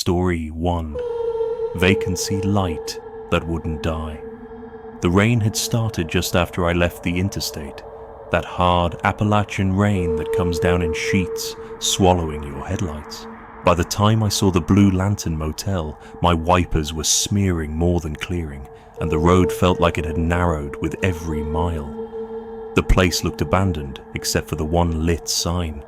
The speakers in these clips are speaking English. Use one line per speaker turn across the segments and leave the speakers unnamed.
Story 1. Vacancy light that wouldn't die. The rain had started just after I left the interstate. That hard Appalachian rain that comes down in sheets, swallowing your headlights. By the time I saw the Blue Lantern Motel, my wipers were smearing more than clearing, and the road felt like it had narrowed with every mile. The place looked abandoned, except for the one lit sign.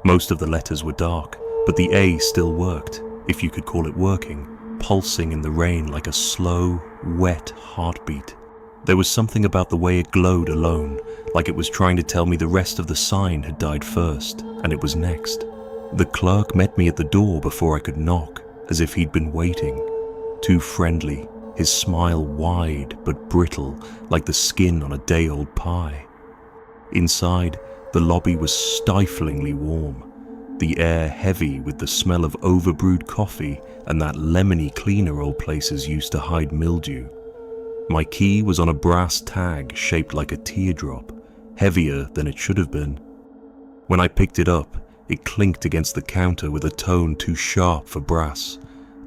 Most of the letters were dark, but the A still worked, if you could call it working, pulsing in the rain like a slow, wet heartbeat. There was something about the way it glowed alone, like it was trying to tell me the rest of the sign had died first, and it was next. The clerk met me at the door before I could knock, as if he'd been waiting. Too friendly, his smile wide but brittle, like the skin on a day-old pie. Inside, the lobby was stiflingly warm, the air heavy with the smell of overbrewed coffee and that lemony cleaner old places used to hide mildew. My key was on a brass tag shaped like a teardrop, heavier than it should have been. When I picked it up, it clinked against the counter with a tone too sharp for brass,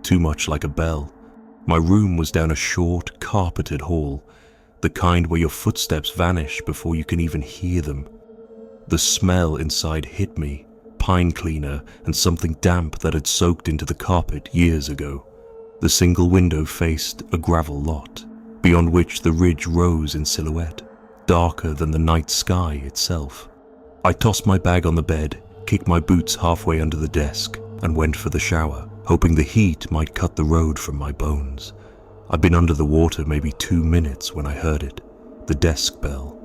too much like a bell. My room was down a short, carpeted hall, the kind where your footsteps vanish before you can even hear them. The smell inside hit me, pine cleaner and something damp that had soaked into the carpet years ago. The single window faced a gravel lot, beyond which the ridge rose in silhouette, darker than the night sky itself. I tossed my bag on the bed, kicked my boots halfway under the desk, and went for the shower, hoping the heat might cut the road from my bones. I'd been under the water maybe 2 minutes when I heard it, the desk bell.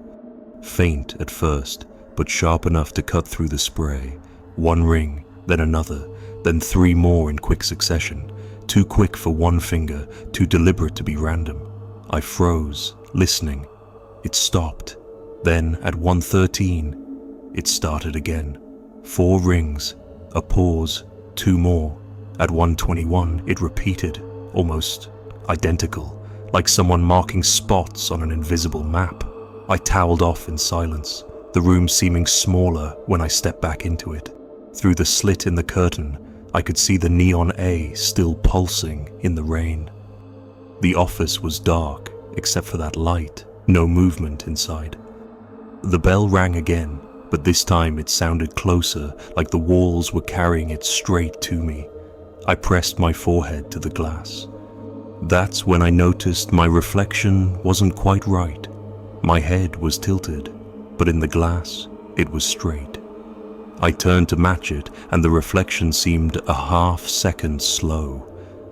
Faint at first, but sharp enough to cut through the spray. One ring, then another, then 3 more in quick succession, too quick for one finger, too deliberate to be random. I froze, listening. It stopped. Then, at 1:13, it started again. 4 rings, a pause, 2 more. At 1:21, it repeated, almost identical, like someone marking spots on an invisible map. I toweled off in silence, the room seeming smaller when I stepped back into it. Through the slit in the curtain, I could see the neon A still pulsing in the rain. The office was dark, except for that light, no movement inside. The bell rang again, but this time it sounded closer, like the walls were carrying it straight to me. I pressed my forehead to the glass. That's when I noticed my reflection wasn't quite right. My head was tilted, but in the glass, it was straight. I turned to match it, and the reflection seemed a half-second slow,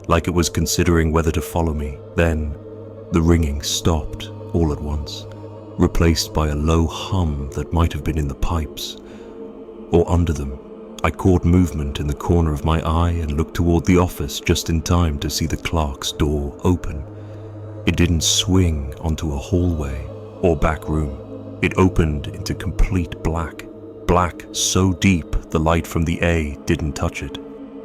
like it was considering whether to follow me. Then, the ringing stopped all at once, replaced by a low hum that might have been in the pipes, or under them. I caught movement in the corner of my eye and looked toward the office just in time to see the clerk's door open. It didn't swing onto a hallway or back room. It opened into complete black. Black so deep the light from the A didn't touch it.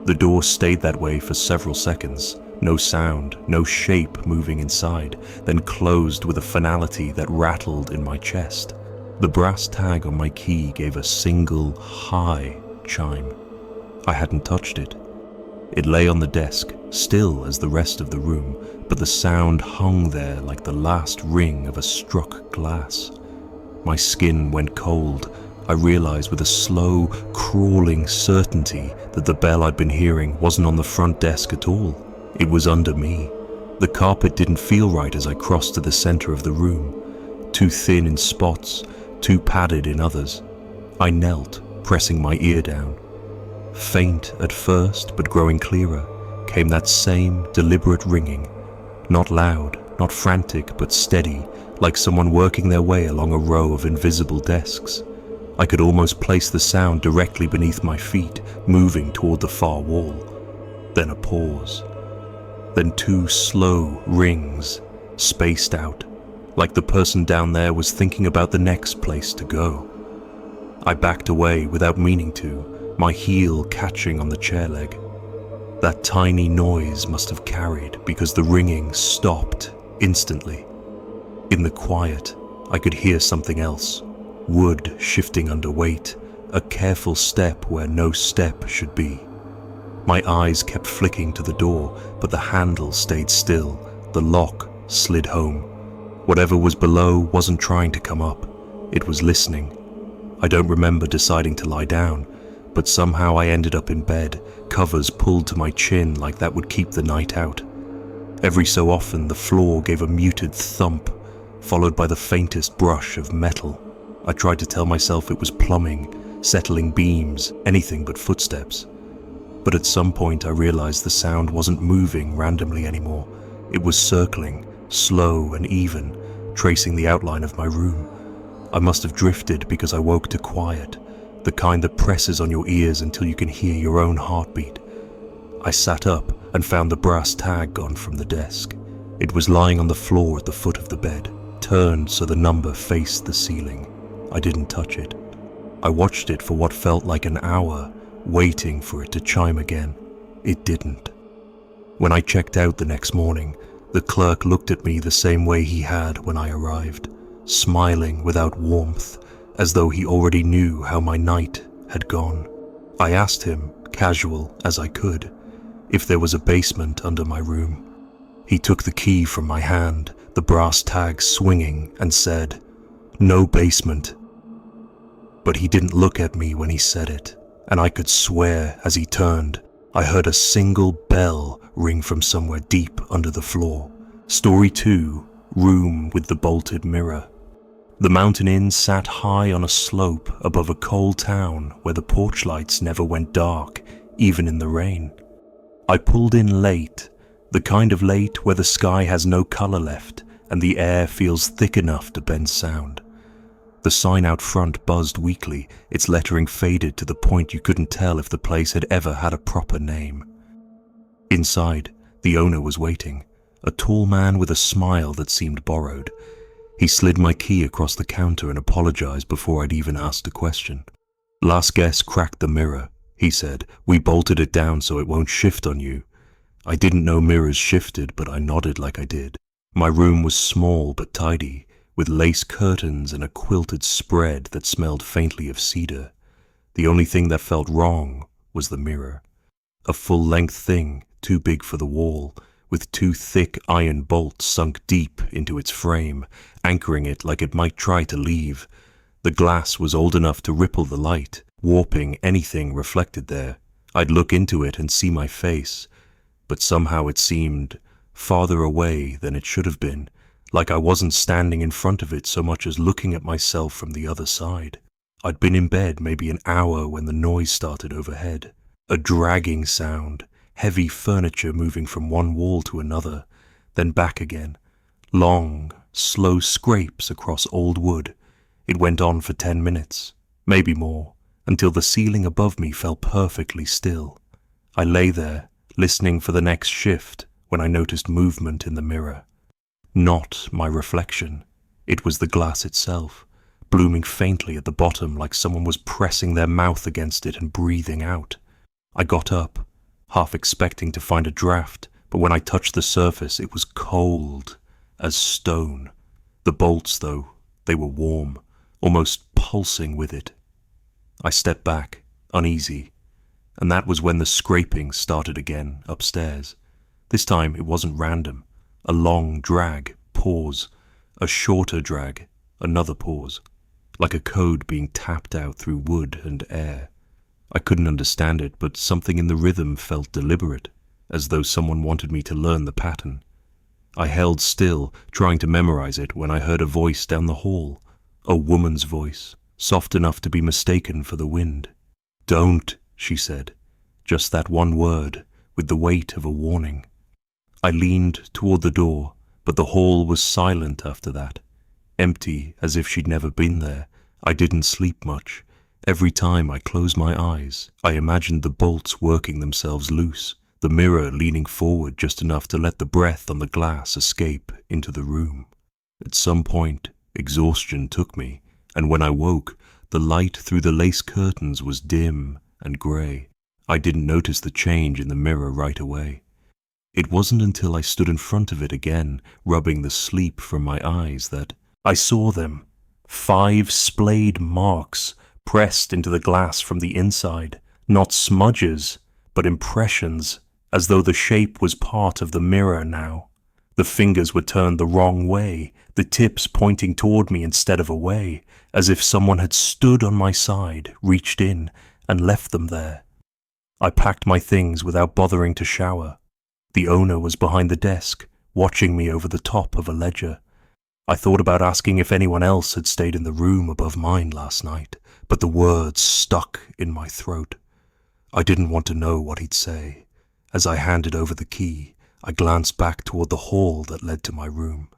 The door stayed that way for several seconds, no sound, no shape moving inside, then closed with a finality that rattled in my chest. The brass tag on my key gave a single, high chime. I hadn't touched it. It lay on the desk, still as the rest of the room, but the sound hung there like the last ring of a struck glass. My skin went cold. I realized with a slow, crawling certainty that the bell I'd been hearing wasn't on the front desk at all. It was under me. The carpet didn't feel right as I crossed to the center of the room. Too thin in spots, too padded in others. I knelt, pressing my ear down. Faint at first, but growing clearer, came that same deliberate ringing. Not loud, not frantic, but steady, like someone working their way along a row of invisible desks. I could almost place the sound directly beneath my feet, moving toward the far wall. Then a pause. Then 2 slow rings, spaced out, like the person down there was thinking about the next place to go. I backed away without meaning to, my heel catching on the chair leg. That tiny noise must have carried because the ringing stopped instantly. In the quiet, I could hear something else. Wood shifting under weight, a careful step where no step should be. My eyes kept flicking to the door, but the handle stayed still. The lock slid home. Whatever was below wasn't trying to come up. It was listening. I don't remember deciding to lie down, but somehow I ended up in bed, covers pulled to my chin like that would keep the night out. Every so often the floor gave a muted thump, followed by the faintest brush of metal. I tried to tell myself it was plumbing, settling beams, anything but footsteps. But at some point I realized the sound wasn't moving randomly anymore. It was circling, slow and even, tracing the outline of my room. I must have drifted because I woke to quiet, the kind that presses on your ears until you can hear your own heartbeat. I sat up and found the brass tag gone from the desk. It was lying on the floor at the foot of the bed, turned so the number faced the ceiling. I didn't touch it. I watched it for what felt like an hour, waiting for it to chime again. It didn't. When I checked out the next morning, the clerk looked at me the same way he had when I arrived, smiling without warmth, as though he already knew how my night had gone. I asked him, casual as I could, if there was a basement under my room. He took the key from my hand, the brass tag swinging, and said, "No basement." But he didn't look at me when he said it, and I could swear as he turned, I heard a single bell ring from somewhere deep under the floor. Story 2, room with the bolted mirror. The Mountain Inn sat high on a slope above a coal town where the porch lights never went dark, even in the rain. I pulled in late, the kind of late where the sky has no color left and the air feels thick enough to bend sound. The sign out front buzzed weakly, its lettering faded to the point you couldn't tell if the place had ever had a proper name. Inside, the owner was waiting, a tall man with a smile that seemed borrowed. He slid my key across the counter and apologized before I'd even asked a question. "Last guest cracked the mirror," he said. "We bolted it down so it won't shift on you." I didn't know mirrors shifted, but I nodded like I did. My room was small but tidy, with lace curtains and a quilted spread that smelled faintly of cedar. The only thing that felt wrong was the mirror. A full-length thing, too big for the wall, with two thick iron bolts sunk deep into its frame, anchoring it like it might try to leave. The glass was old enough to ripple the light, warping anything reflected there. I'd look into it and see my face, but somehow it seemed farther away than it should have been, like I wasn't standing in front of it so much as looking at myself from the other side. I'd been in bed maybe an hour when the noise started overhead. A dragging sound, heavy furniture moving from one wall to another, then back again. Long, slow scrapes across old wood. It went on for 10 minutes, maybe more, until the ceiling above me fell perfectly still. I lay there, listening for the next shift, when I noticed movement in the mirror. Not my reflection. It was the glass itself, blooming faintly at the bottom like someone was pressing their mouth against it and breathing out. I got up, half expecting to find a draft, but when I touched the surface it was cold as stone. The bolts, though, they were warm, almost pulsing with it. I stepped back, uneasy, and that was when the scraping started again upstairs. This time it wasn't random. A long drag, pause, a shorter drag, another pause, like a code being tapped out through wood and air. I couldn't understand it, but something in the rhythm felt deliberate, as though someone wanted me to learn the pattern. I held still, trying to memorize it, when I heard a voice down the hall, a woman's voice, soft enough to be mistaken for the wind. "Don't," she said, just that one word, with the weight of a warning. I leaned toward the door, but the hall was silent after that, empty as if she'd never been there. I didn't sleep much. Every time I closed my eyes, I imagined the bolts working themselves loose, the mirror leaning forward just enough to let the breath on the glass escape into the room. At some point, exhaustion took me, and when I woke, the light through the lace curtains was dim and grey. I didn't notice the change in the mirror right away. It wasn't until I stood in front of it again, rubbing the sleep from my eyes, that I saw them. 5 splayed marks pressed into the glass from the inside, not smudges, but impressions, as though the shape was part of the mirror now. The fingers were turned the wrong way, the tips pointing toward me instead of away, as if someone had stood on my side, reached in, and left them there. I packed my things without bothering to shower. The owner was behind the desk, watching me over the top of a ledger. I thought about asking if anyone else had stayed in the room above mine last night, but the words stuck in my throat. I didn't want to know what he'd say. As I handed over the key, I glanced back toward the hall that led to my room.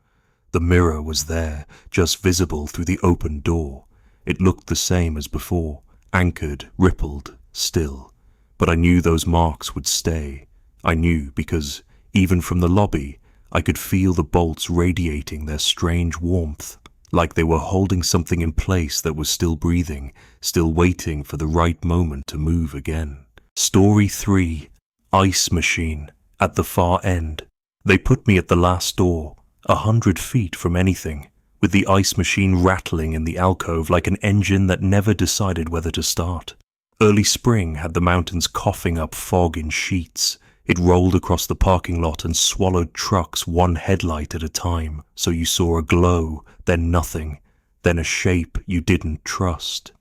The mirror was there, just visible through the open door. It looked the same as before, anchored, rippled, still. But I knew those marks would stay. I knew because, even from the lobby, I could feel the bolts radiating their strange warmth, like they were holding something in place that was still breathing, still waiting for the right moment to move again. Story 3. Ice Machine. At the far end. They put me at the last door, 100 feet from anything, with the ice machine rattling in the alcove like an engine that never decided whether to start. Early spring had the mountains coughing up fog in sheets. It rolled across the parking lot and swallowed trucks one headlight at a time, so you saw a glow, then nothing, then a shape you didn't trust.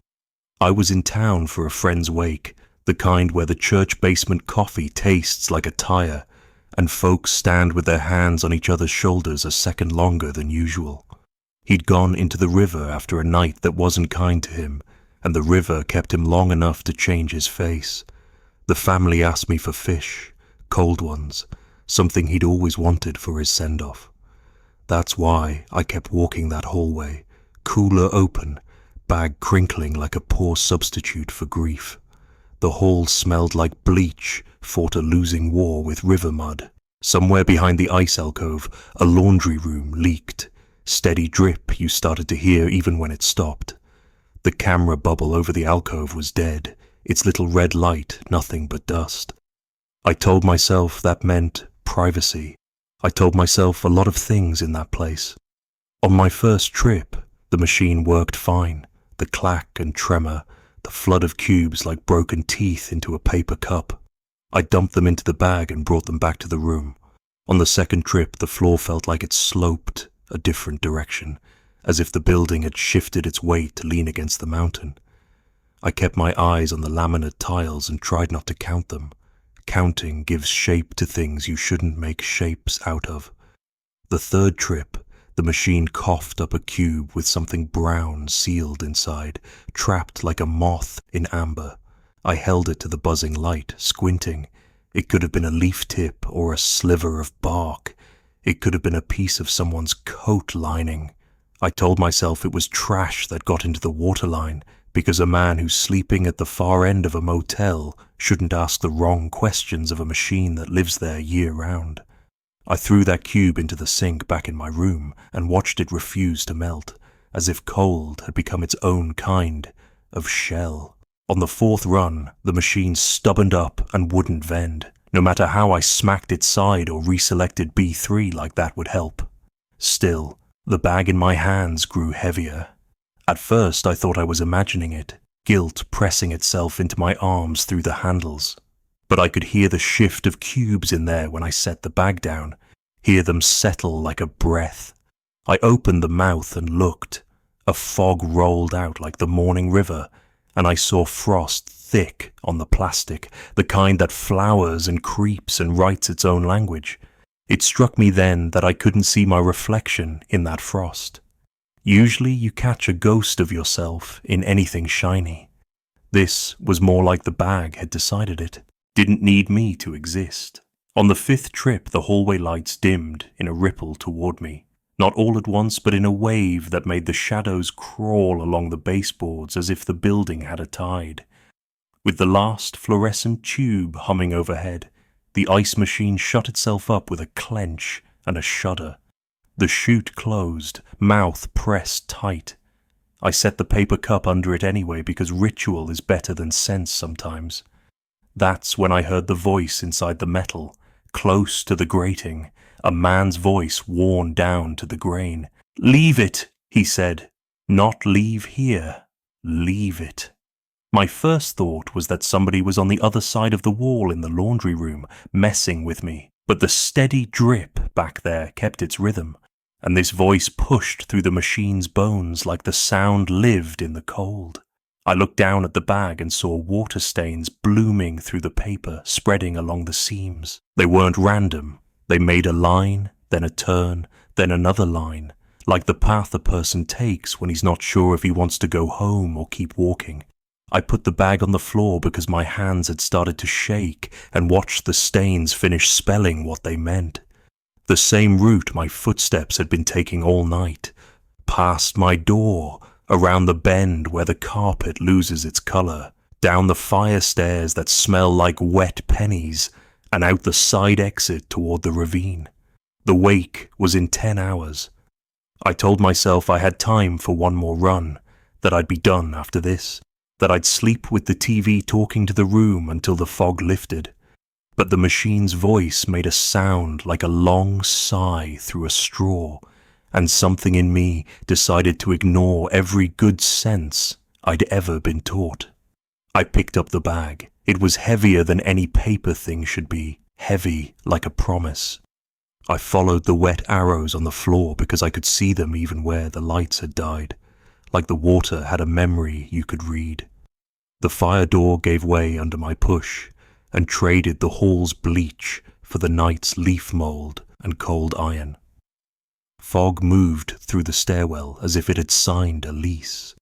I was in town for a friend's wake, the kind where the church basement coffee tastes like a tire, and folks stand with their hands on each other's shoulders a second longer than usual. He'd gone into the river after a night that wasn't kind to him, and the river kept him long enough to change his face. The family asked me for fish. Cold ones, something he'd always wanted for his send-off. That's why I kept walking that hallway, cooler open, bag crinkling like a poor substitute for grief. The hall smelled like bleach, fought a losing war with river mud. Somewhere behind the ice alcove, a laundry room leaked. Steady drip you started to hear even when it stopped. The camera bubble over the alcove was dead, its little red light nothing but dust. I told myself that meant privacy. I told myself a lot of things in that place. On my first trip, the machine worked fine. The clack and tremor, the flood of cubes like broken teeth into a paper cup. I dumped them into the bag and brought them back to the room. On the second trip, the floor felt like it sloped a different direction, as if the building had shifted its weight to lean against the mountain. I kept my eyes on the laminate tiles and tried not to count them. Counting gives shape to things you shouldn't make shapes out of. The third trip, the machine coughed up a cube with something brown sealed inside, trapped like a moth in amber. I held it to the buzzing light, squinting. It could have been a leaf tip or a sliver of bark. It could have been a piece of someone's coat lining. I told myself it was trash that got into the waterline, because a man who's sleeping at the far end of a motel shouldn't ask the wrong questions of a machine that lives there year-round. I threw that cube into the sink back in my room and watched it refuse to melt, as if cold had become its own kind of shell. On the fourth run, the machine stubborned up and wouldn't bend, no matter how I smacked its side or reselected B3 like that would help. Still, the bag in my hands grew heavier. At first I thought I was imagining it, guilt pressing itself into my arms through the handles. But I could hear the shift of cubes in there when I set the bag down, hear them settle like a breath. I opened the mouth and looked. A fog rolled out like the morning river, and I saw frost thick on the plastic, the kind that flowers and creeps and writes its own language. It struck me then that I couldn't see my reflection in that frost. Usually you catch a ghost of yourself in anything shiny. This was more like the bag had decided it. Didn't need me to exist. On the fifth trip, the hallway lights dimmed in a ripple toward me. Not all at once, but in a wave that made the shadows crawl along the baseboards as if the building had a tide. With the last fluorescent tube humming overhead, the ice machine shut itself up with a clench and a shudder. The chute closed, mouth pressed tight. I set the paper cup under it anyway because ritual is better than sense sometimes. That's when I heard the voice inside the metal, close to the grating, a man's voice worn down to the grain. "Leave it," he said. "Not leave here. Leave it." My first thought was that somebody was on the other side of the wall in the laundry room, messing with me, but the steady drip back there kept its rhythm, and this voice pushed through the machine's bones like the sound lived in the cold. I looked down at the bag and saw water stains blooming through the paper, spreading along the seams. They weren't random. They made a line, then a turn, then another line, like the path a person takes when he's not sure if he wants to go home or keep walking. I put the bag on the floor because my hands had started to shake and watched the stains finish spelling what they meant. The same route my footsteps had been taking all night, past my door, around the bend where the carpet loses its colour, down the fire stairs that smell like wet pennies, and out the side exit toward the ravine. The wake was in 10 hours. I told myself I had time for one more run, that I'd be done after this, that I'd sleep with the TV talking to the room until the fog lifted. But the machine's voice made a sound like a long sigh through a straw, and something in me decided to ignore every good sense I'd ever been taught. I picked up the bag. It was heavier than any paper thing should be, heavy like a promise. I followed the wet arrows on the floor because I could see them even where the lights had died, like the water had a memory you could read. The fire door gave way under my push and traded the hall's bleach for the night's leaf mold and cold iron. Fog moved through the stairwell as if it had signed a lease.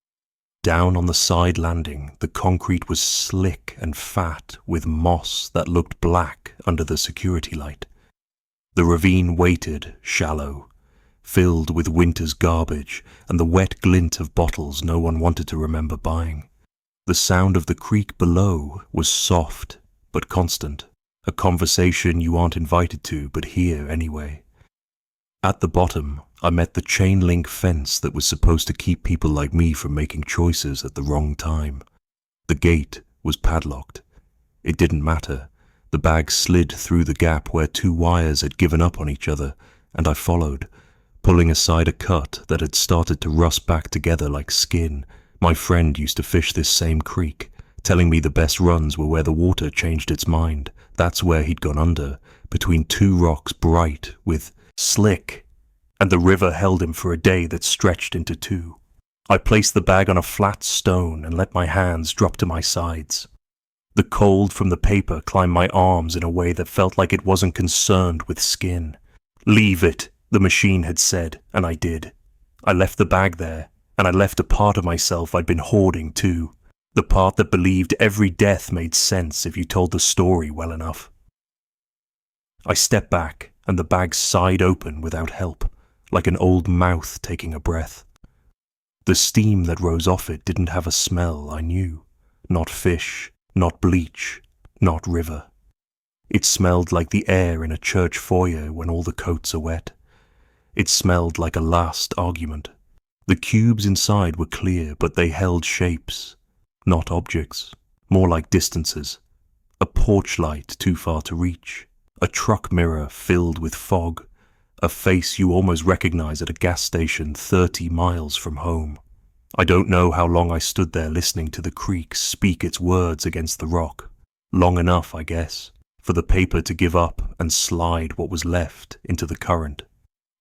Down on the side landing, the concrete was slick and fat with moss that looked black under the security light. The ravine waited, shallow, filled with winter's garbage and the wet glint of bottles no one wanted to remember buying. The sound of the creek below was soft but constant, a conversation you aren't invited to but hear anyway. At the bottom, I met the chain-link fence that was supposed to keep people like me from making choices at the wrong time. The gate was padlocked. It didn't matter. The bag slid through the gap where two wires had given up on each other, and I followed, pulling aside a cut that had started to rust back together like skin. My friend used to fish this same creek, telling me the best runs were where the water changed its mind. That's where he'd gone under, between two rocks bright with slick, and the river held him for a day that stretched into 2. I placed the bag on a flat stone and let my hands drop to my sides. The cold from the paper climbed my arms in a way that felt like it wasn't concerned with skin. "Leave it," the machine had said, and I did. I left the bag there, and I left a part of myself I'd been hoarding too, the part that believed every death made sense if you told the story well enough. I stepped back, and the bag sighed open without help, like an old mouth taking a breath. The steam that rose off it didn't have a smell I knew. Not fish, not bleach, not river. It smelled like the air in a church foyer when all the coats are wet. It smelled like a last argument. The cubes inside were clear, but they held shapes, not objects, more like distances. A porch light too far to reach. A truck mirror filled with fog, a face you almost recognize at a gas station 30 miles from home. I don't know how long I stood there listening to the creek speak its words against the rock. Long enough, I guess, for the paper to give up and slide what was left into the current.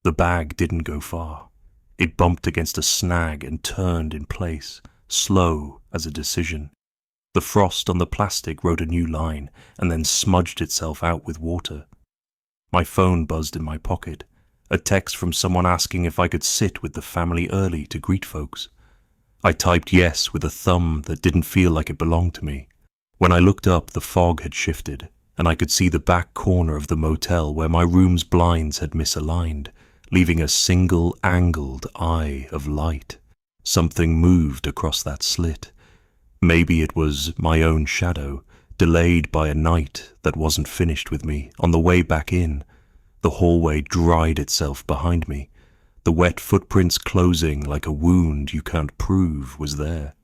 The bag didn't go far. It bumped against a snag and turned in place, slow as a decision. The frost on the plastic wrote a new line and then smudged itself out with water. My phone buzzed in my pocket, a text from someone asking if I could sit with the family early to greet folks. I typed yes with a thumb that didn't feel like it belonged to me. When I looked up, the fog had shifted, and I could see the back corner of the motel where my room's blinds had misaligned, leaving a single angled eye of light. Something moved across that slit. Maybe it was my own shadow, delayed by a night that wasn't finished with me. On the way back in, the hallway dried itself behind me. The wet footprints closing like a wound you can't prove was there.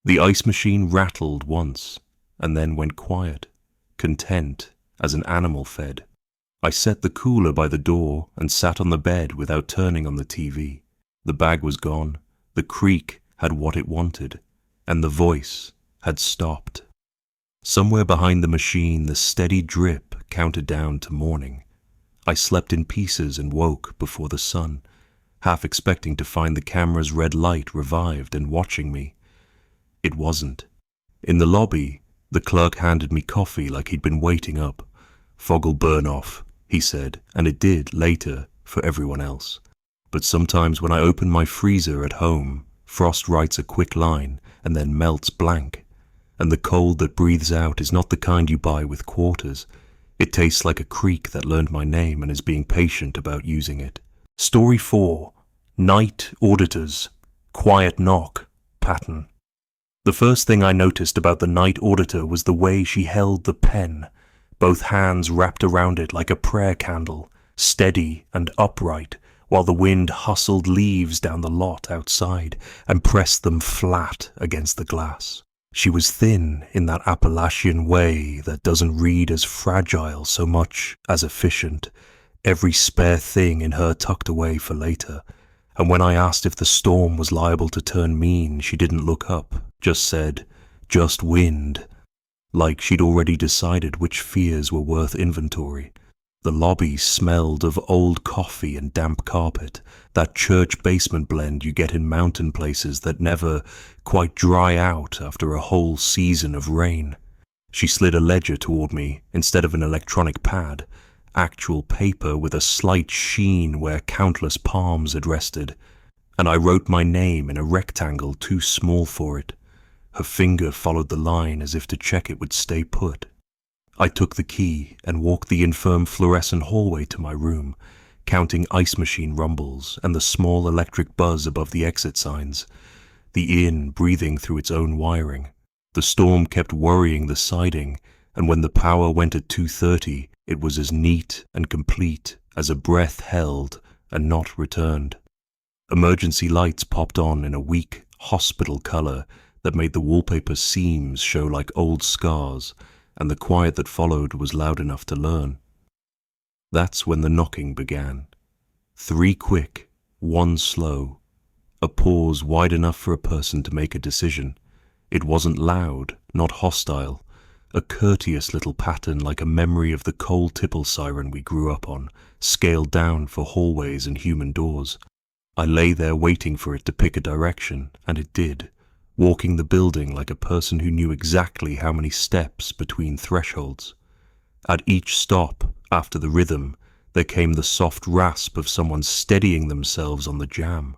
The ice machine rattled once, and then went quiet, content as an animal fed. I set the cooler by the door and sat on the bed without turning on the TV. The bag was gone. The creek had what it wanted. And the voice, had stopped. Somewhere behind the machine, the steady drip counted down to morning. I slept in pieces and woke before the sun, half expecting to find the camera's red light revived and watching me. It wasn't. In the lobby, the clerk handed me coffee like he'd been waiting up. "Fog'll burn off," he said, and it did later for everyone else. But sometimes when I open my freezer at home, frost writes a quick line and then melts blank. And the cold that breathes out is not the kind you buy with quarters. It tastes like a creek that learned my name and is being patient about using it. Story 4. Night Auditors. Quiet knock pattern. The first thing I noticed about the night auditor was the way she held the pen, both hands wrapped around it like a prayer candle, steady and upright, while the wind hustled leaves down the lot outside and pressed them flat against the glass. She was thin in that Appalachian way that doesn't read as fragile so much as efficient, every spare thing in her tucked away for later. And when I asked if the storm was liable to turn mean, she didn't look up, just said, "Just wind," like she'd already decided which fears were worth inventory. The lobby smelled of old coffee and damp carpet, that church basement blend you get in mountain places that never quite dry out after a whole season of rain. She slid a ledger toward me instead of an electronic pad, actual paper with a slight sheen where countless palms had rested, and I wrote my name in a rectangle too small for it. Her finger followed the line as if to check it would stay put. I took the key and walked the infirm fluorescent hallway to my room, counting ice machine rumbles and the small electric buzz above the exit signs, the inn breathing through its own wiring. The storm kept worrying the siding, and when the power went at 2:30, it was as neat and complete as a breath held and not returned. Emergency lights popped on in a weak hospital color that made the wallpaper seams show like old scars, and the quiet that followed was loud enough to learn. That's when the knocking began. 3 quick, 1 slow, a pause wide enough for a person to make a decision. It wasn't loud, not hostile, a courteous little pattern like a memory of the coal tipple siren we grew up on, scaled down for hallways and human doors. I lay there waiting for it to pick a direction, and it did, walking the building like a person who knew exactly how many steps between thresholds. At each stop, after the rhythm, there came the soft rasp of someone steadying themselves on the jamb.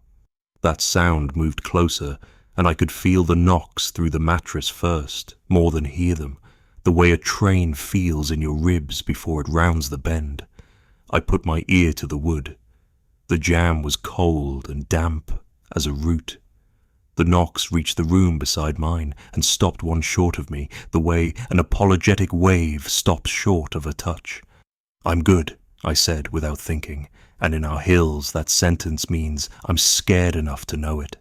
That sound moved closer, and I could feel the knocks through the mattress first, more than hear them, the way a train feels in your ribs before it rounds the bend. I put my ear to the wood. The jam was cold and damp as a root. The knocks reached the room beside mine and stopped one short of me, the way an apologetic wave stops short of a touch. "I'm good," I said without thinking, and in our hills that sentence means I'm scared enough to know it.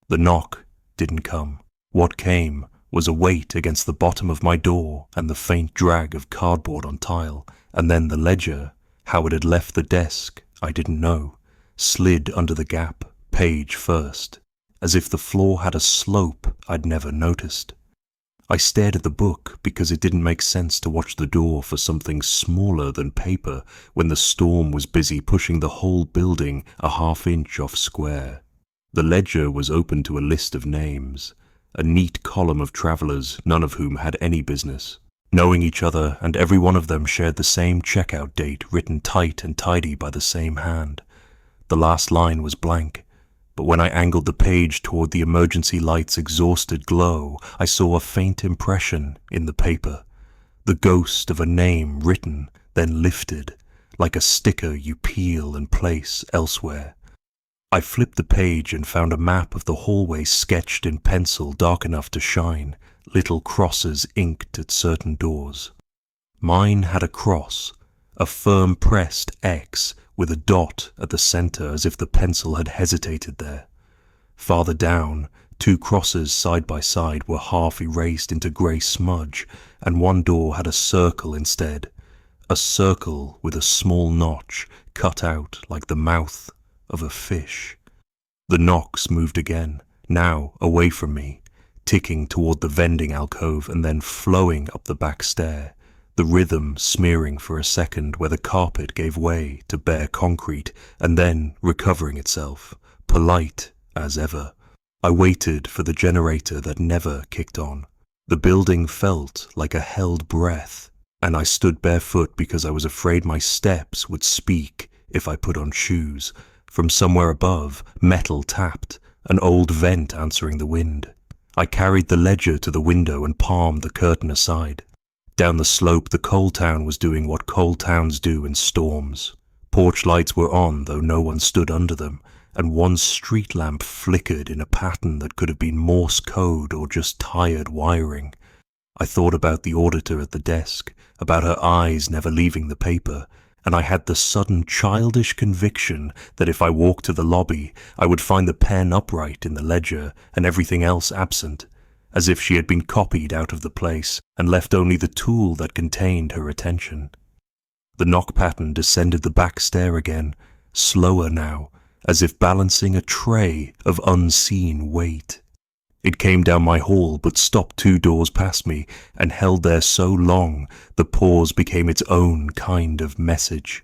The knock didn't come. What came was a weight against the bottom of my door and the faint drag of cardboard on tile, and then the ledger, how it had left the desk, I didn't know, slid under the gap, page first, as if the floor had a slope I'd never noticed. I stared at the book because it didn't make sense to watch the door for something smaller than paper when the storm was busy pushing the whole building a half-inch off square. The ledger was open to a list of names, a neat column of travelers, none of whom had any business, knowing each other, and every one of them shared the same checkout date written tight and tidy by the same hand. The last line was blank, but when I angled the page toward the emergency light's exhausted glow, I saw a faint impression in the paper, the ghost of a name written, then lifted, like a sticker you peel and place elsewhere. I flipped the page and found a map of the hallway sketched in pencil dark enough to shine, little crosses inked at certain doors. Mine had a cross, a firm pressed X with a dot at the center as if the pencil had hesitated there. Farther down, 2 crosses side by side were half erased into grey smudge, and one door had a circle instead, a circle with a small notch cut out like the mouth of a fish. The knocks moved again, now away from me, ticking toward the vending alcove and then flowing up the back stair, the rhythm smearing for a second where the carpet gave way to bare concrete and then recovering itself, polite as ever. I waited for the generator that never kicked on. The building felt like a held breath, and I stood barefoot because I was afraid my steps would speak if I put on shoes. From somewhere above, metal tapped, an old vent answering the wind. I carried the ledger to the window and palmed the curtain aside. Down the slope, the coal town was doing what coal towns do in storms. Porch lights were on, though no one stood under them, and one street lamp flickered in a pattern that could have been Morse code or just tired wiring. I thought about the auditor at the desk, about her eyes never leaving the paper, and I had the sudden childish conviction that if I walked to the lobby, I would find the pen upright in the ledger and everything else absent, as if she had been copied out of the place and left only the tool that contained her attention. The knock pattern descended the back stair again, slower now, as if balancing a tray of unseen weight. It came down my hall but stopped 2 doors past me and held there so long the pause became its own kind of message.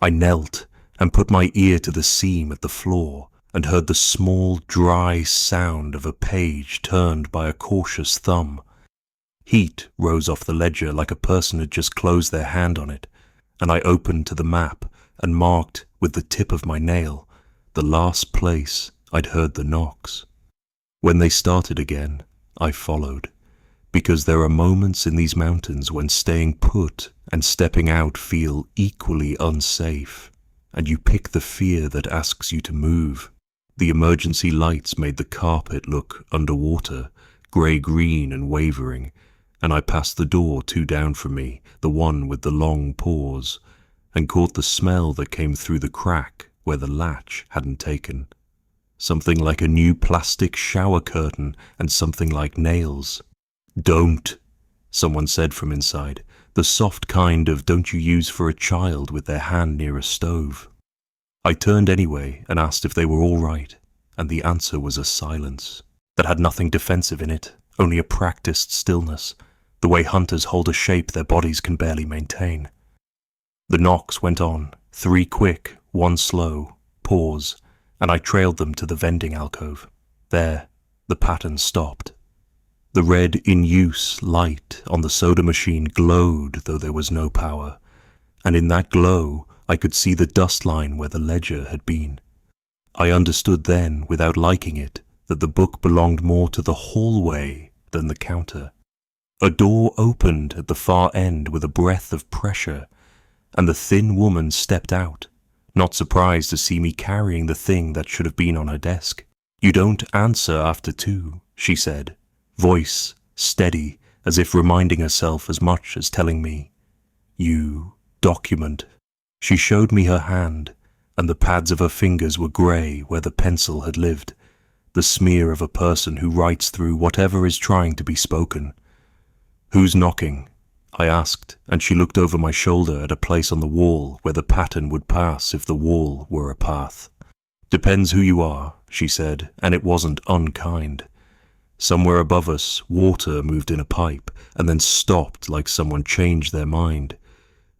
I knelt and put my ear to the seam at the floor and heard the small, dry sound of a page turned by a cautious thumb. Heat rose off the ledger like a person had just closed their hand on it, and I opened to the map and marked with the tip of my nail the last place I'd heard the knocks. When they started again, I followed, because there are moments in these mountains when staying put and stepping out feel equally unsafe, and you pick the fear that asks you to move. The emergency lights made the carpet look underwater, grey-green and wavering, and I passed the door 2 down from me, the one with the long pause, and caught the smell that came through the crack where the latch hadn't taken. Something like a new plastic shower curtain and something like nails. "Don't," someone said from inside, the soft kind of don't you use for a child with their hand near a stove. I turned anyway and asked if they were all right, and the answer was a silence that had nothing defensive in it, only a practiced stillness, the way hunters hold a shape their bodies can barely maintain. The knocks went on, 3 quick, 1 slow, pause, and I trailed them to the vending alcove. There, the pattern stopped. The red in-use light on the soda machine glowed though there was no power, and in that glow I could see the dust line where the ledger had been. I understood then, without liking it, that the book belonged more to the hallway than the counter. A door opened at the far end with a breath of pressure, and the thin woman stepped out, not surprised to see me carrying the thing that should have been on her desk. "You don't answer after 2, she said, voice steady, as if reminding herself as much as telling me. "You document." She showed me her hand, and the pads of her fingers were grey where the pencil had lived, the smear of a person who writes through whatever is trying to be spoken. "Who's knocking?" I asked, and she looked over my shoulder at a place on the wall where the pattern would pass if the wall were a path. "Depends who you are," she said, and it wasn't unkind. Somewhere above us, water moved in a pipe, and then stopped like someone changed their mind.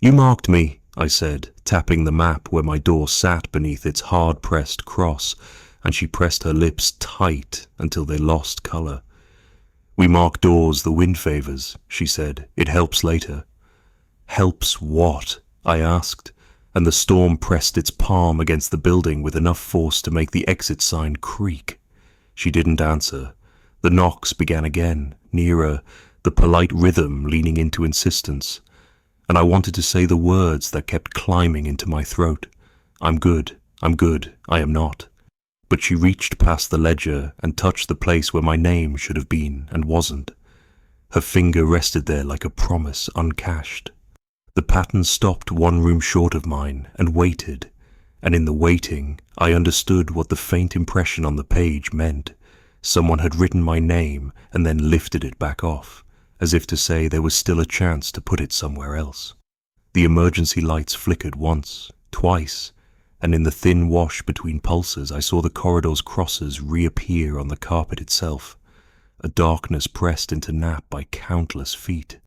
"You marked me," I said, tapping the map where my door sat beneath its hard-pressed cross, and she pressed her lips tight until they lost colour. "We mark doors the wind favours," she said. "It helps later." "Helps what?" I asked, and the storm pressed its palm against the building with enough force to make the exit sign creak. She didn't answer. The knocks began again, nearer, the polite rhythm leaning into insistence, and I wanted to say the words that kept climbing into my throat. I'm good, I am not. But she reached past the ledger and touched the place where my name should have been and wasn't. Her finger rested there like a promise uncashed. The pattern stopped 1 room short of mine and waited, and in the waiting I understood what the faint impression on the page meant. Someone had written my name and then lifted it back off, as if to say there was still a chance to put it somewhere else. The emergency lights flickered once, twice, and in the thin wash between pulses I saw the corridor's crosses reappear on the carpet itself. a darkness pressed into nap by countless feet.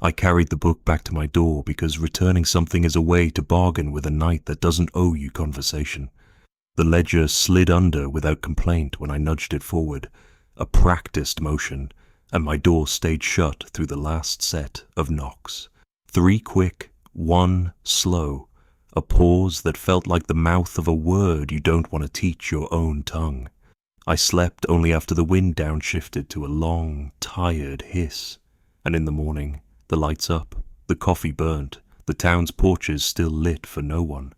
I carried the book back to my door because returning something is a way to bargain with a night that doesn't owe you conversation. The ledger slid under without complaint when I nudged it forward, a practiced motion, and my door stayed shut through the last set of knocks. 3 quick, 1 slow, a pause that felt like the mouth of a word you don't want to teach your own tongue. I slept only after the wind downshifted to a long, tired hiss, and in the morning, the lights up, the coffee burnt, the town's porches still lit for no one.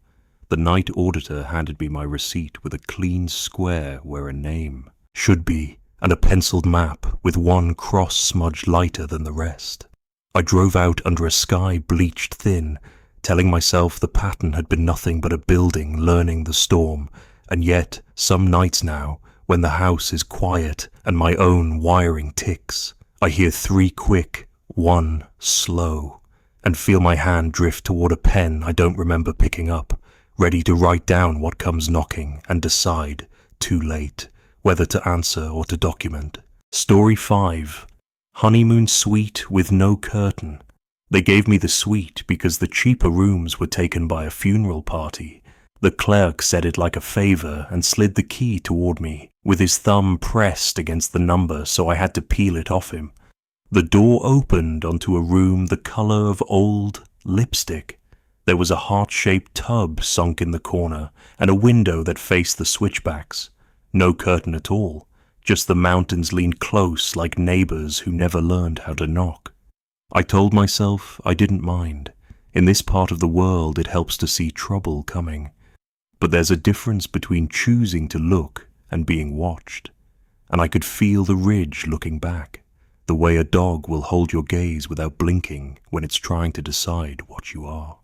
The night auditor handed me my receipt with a clean square where a name should be, and a penciled map with 1 cross smudged lighter than the rest. I drove out under a sky bleached thin, telling myself the pattern had been nothing but a building learning the storm, and yet, some nights now, when the house is quiet and my own wiring ticks, I hear 3 quick, 1 slow, and feel my hand drift toward a pen I don't remember picking up, ready to write down what comes knocking and decide, too late, whether to answer or to document. Story 5. Honeymoon suite with no curtain. They gave me the suite because the cheaper rooms were taken by a funeral party. The clerk said it like a favor and slid the key toward me, with his thumb pressed against the number so I had to peel it off him. The door opened onto a room the color of old lipstick. There was a heart-shaped tub sunk in the corner and a window that faced the switchbacks. No curtain at all, just the mountains leaned close like neighbors who never learned how to knock. I told myself I didn't mind. In this part of the world it helps to see trouble coming. But there's a difference between choosing to look and being watched. And I could feel the ridge looking back, the way a dog will hold your gaze without blinking when it's trying to decide what you are.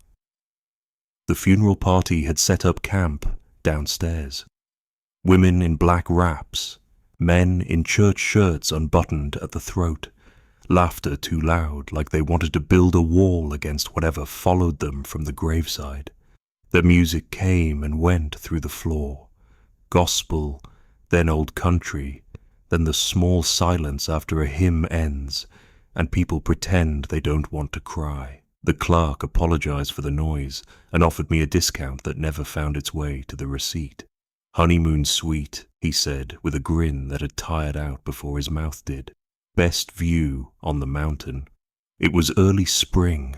The funeral party had set up camp downstairs. Women in black wraps, men in church shirts unbuttoned at the throat, laughter too loud like they wanted to build a wall against whatever followed them from the graveside. The music came and went through the floor. Gospel, then old country, then the small silence after a hymn ends, and people pretend they don't want to cry. The clerk apologized for the noise and offered me a discount that never found its way to the receipt. Honeymoon suite, he said with a grin that had tired out before his mouth did. Best view on the mountain. It was early spring.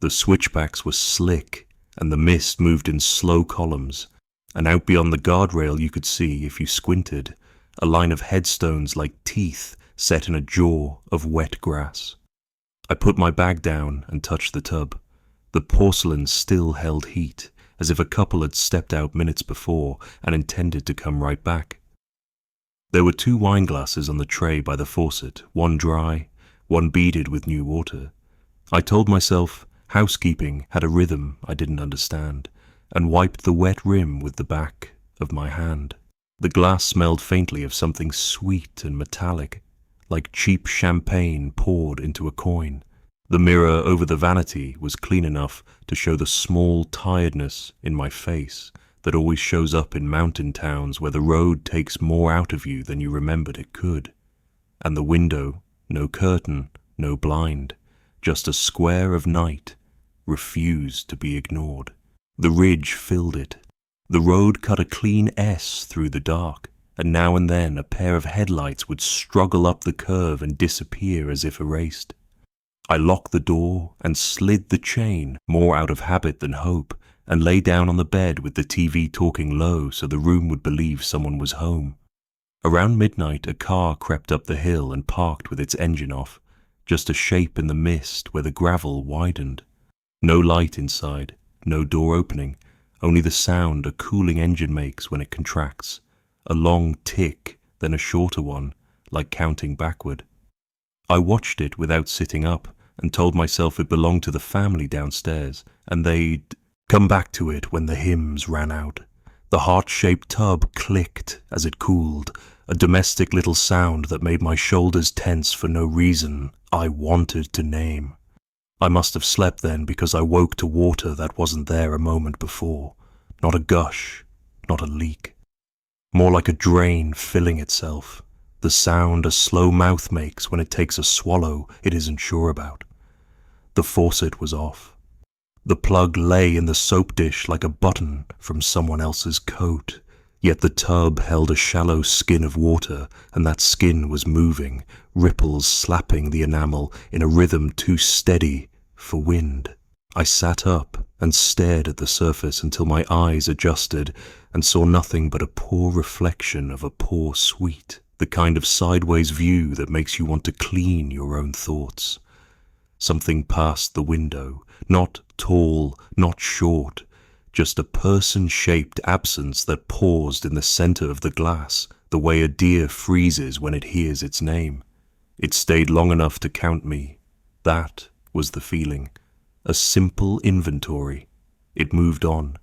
The switchbacks were slick, and the mist moved in slow columns, and out beyond the guardrail you could see, if you squinted, a line of headstones like teeth set in a jaw of wet grass. I put my bag down and touched the tub. The porcelain still held heat, as if a couple had stepped out minutes before and intended to come right back. There were 2 wine glasses on the tray by the faucet, one dry, one beaded with new water. I told myself housekeeping had a rhythm I didn't understand, and wiped the wet rim with the back of my hand. The glass smelled faintly of something sweet and metallic, like cheap champagne poured into a coin. The mirror over the vanity was clean enough to show the small tiredness in my face that always shows up in mountain towns where the road takes more out of you than you remembered it could. And the window, no curtain, no blind, just a square of night, refused to be ignored. The ridge filled it. The road cut a clean S through the dark, and now and then a pair of headlights would struggle up the curve and disappear as if erased. I locked the door and slid the chain, more out of habit than hope, and lay down on the bed with the TV talking low so the room would believe someone was home. Around midnight, a car crept up the hill and parked with its engine off, just a shape in the mist where the gravel widened. No light inside, no door opening, only the sound a cooling engine makes when it contracts, a long tick, then a shorter one, like counting backward. I watched it without sitting up and told myself it belonged to the family downstairs, and they'd come back to it when the hymns ran out. The heart-shaped tub clicked as it cooled, a domestic little sound that made my shoulders tense for no reason I wanted to name. I must have slept then because I woke to water that wasn't there a moment before. Not a gush, not a leak. More like a drain filling itself. the sound a slow mouth makes when it takes a swallow it isn't sure about. The faucet was off. The plug lay in the soap dish like a button from someone else's coat, yet the tub held a shallow skin of water, and that skin was moving, ripples slapping the enamel in a rhythm too steady for wind. I sat up and stared at the surface until my eyes adjusted and saw nothing but a poor reflection of a poor suite, the kind of sideways view that makes you want to clean your own thoughts. Something past the window, not tall, not short, just a person-shaped absence that paused in the center of the glass, the way a deer freezes when it hears its name. It stayed long enough to count me. That was the feeling. A simple inventory. It moved on,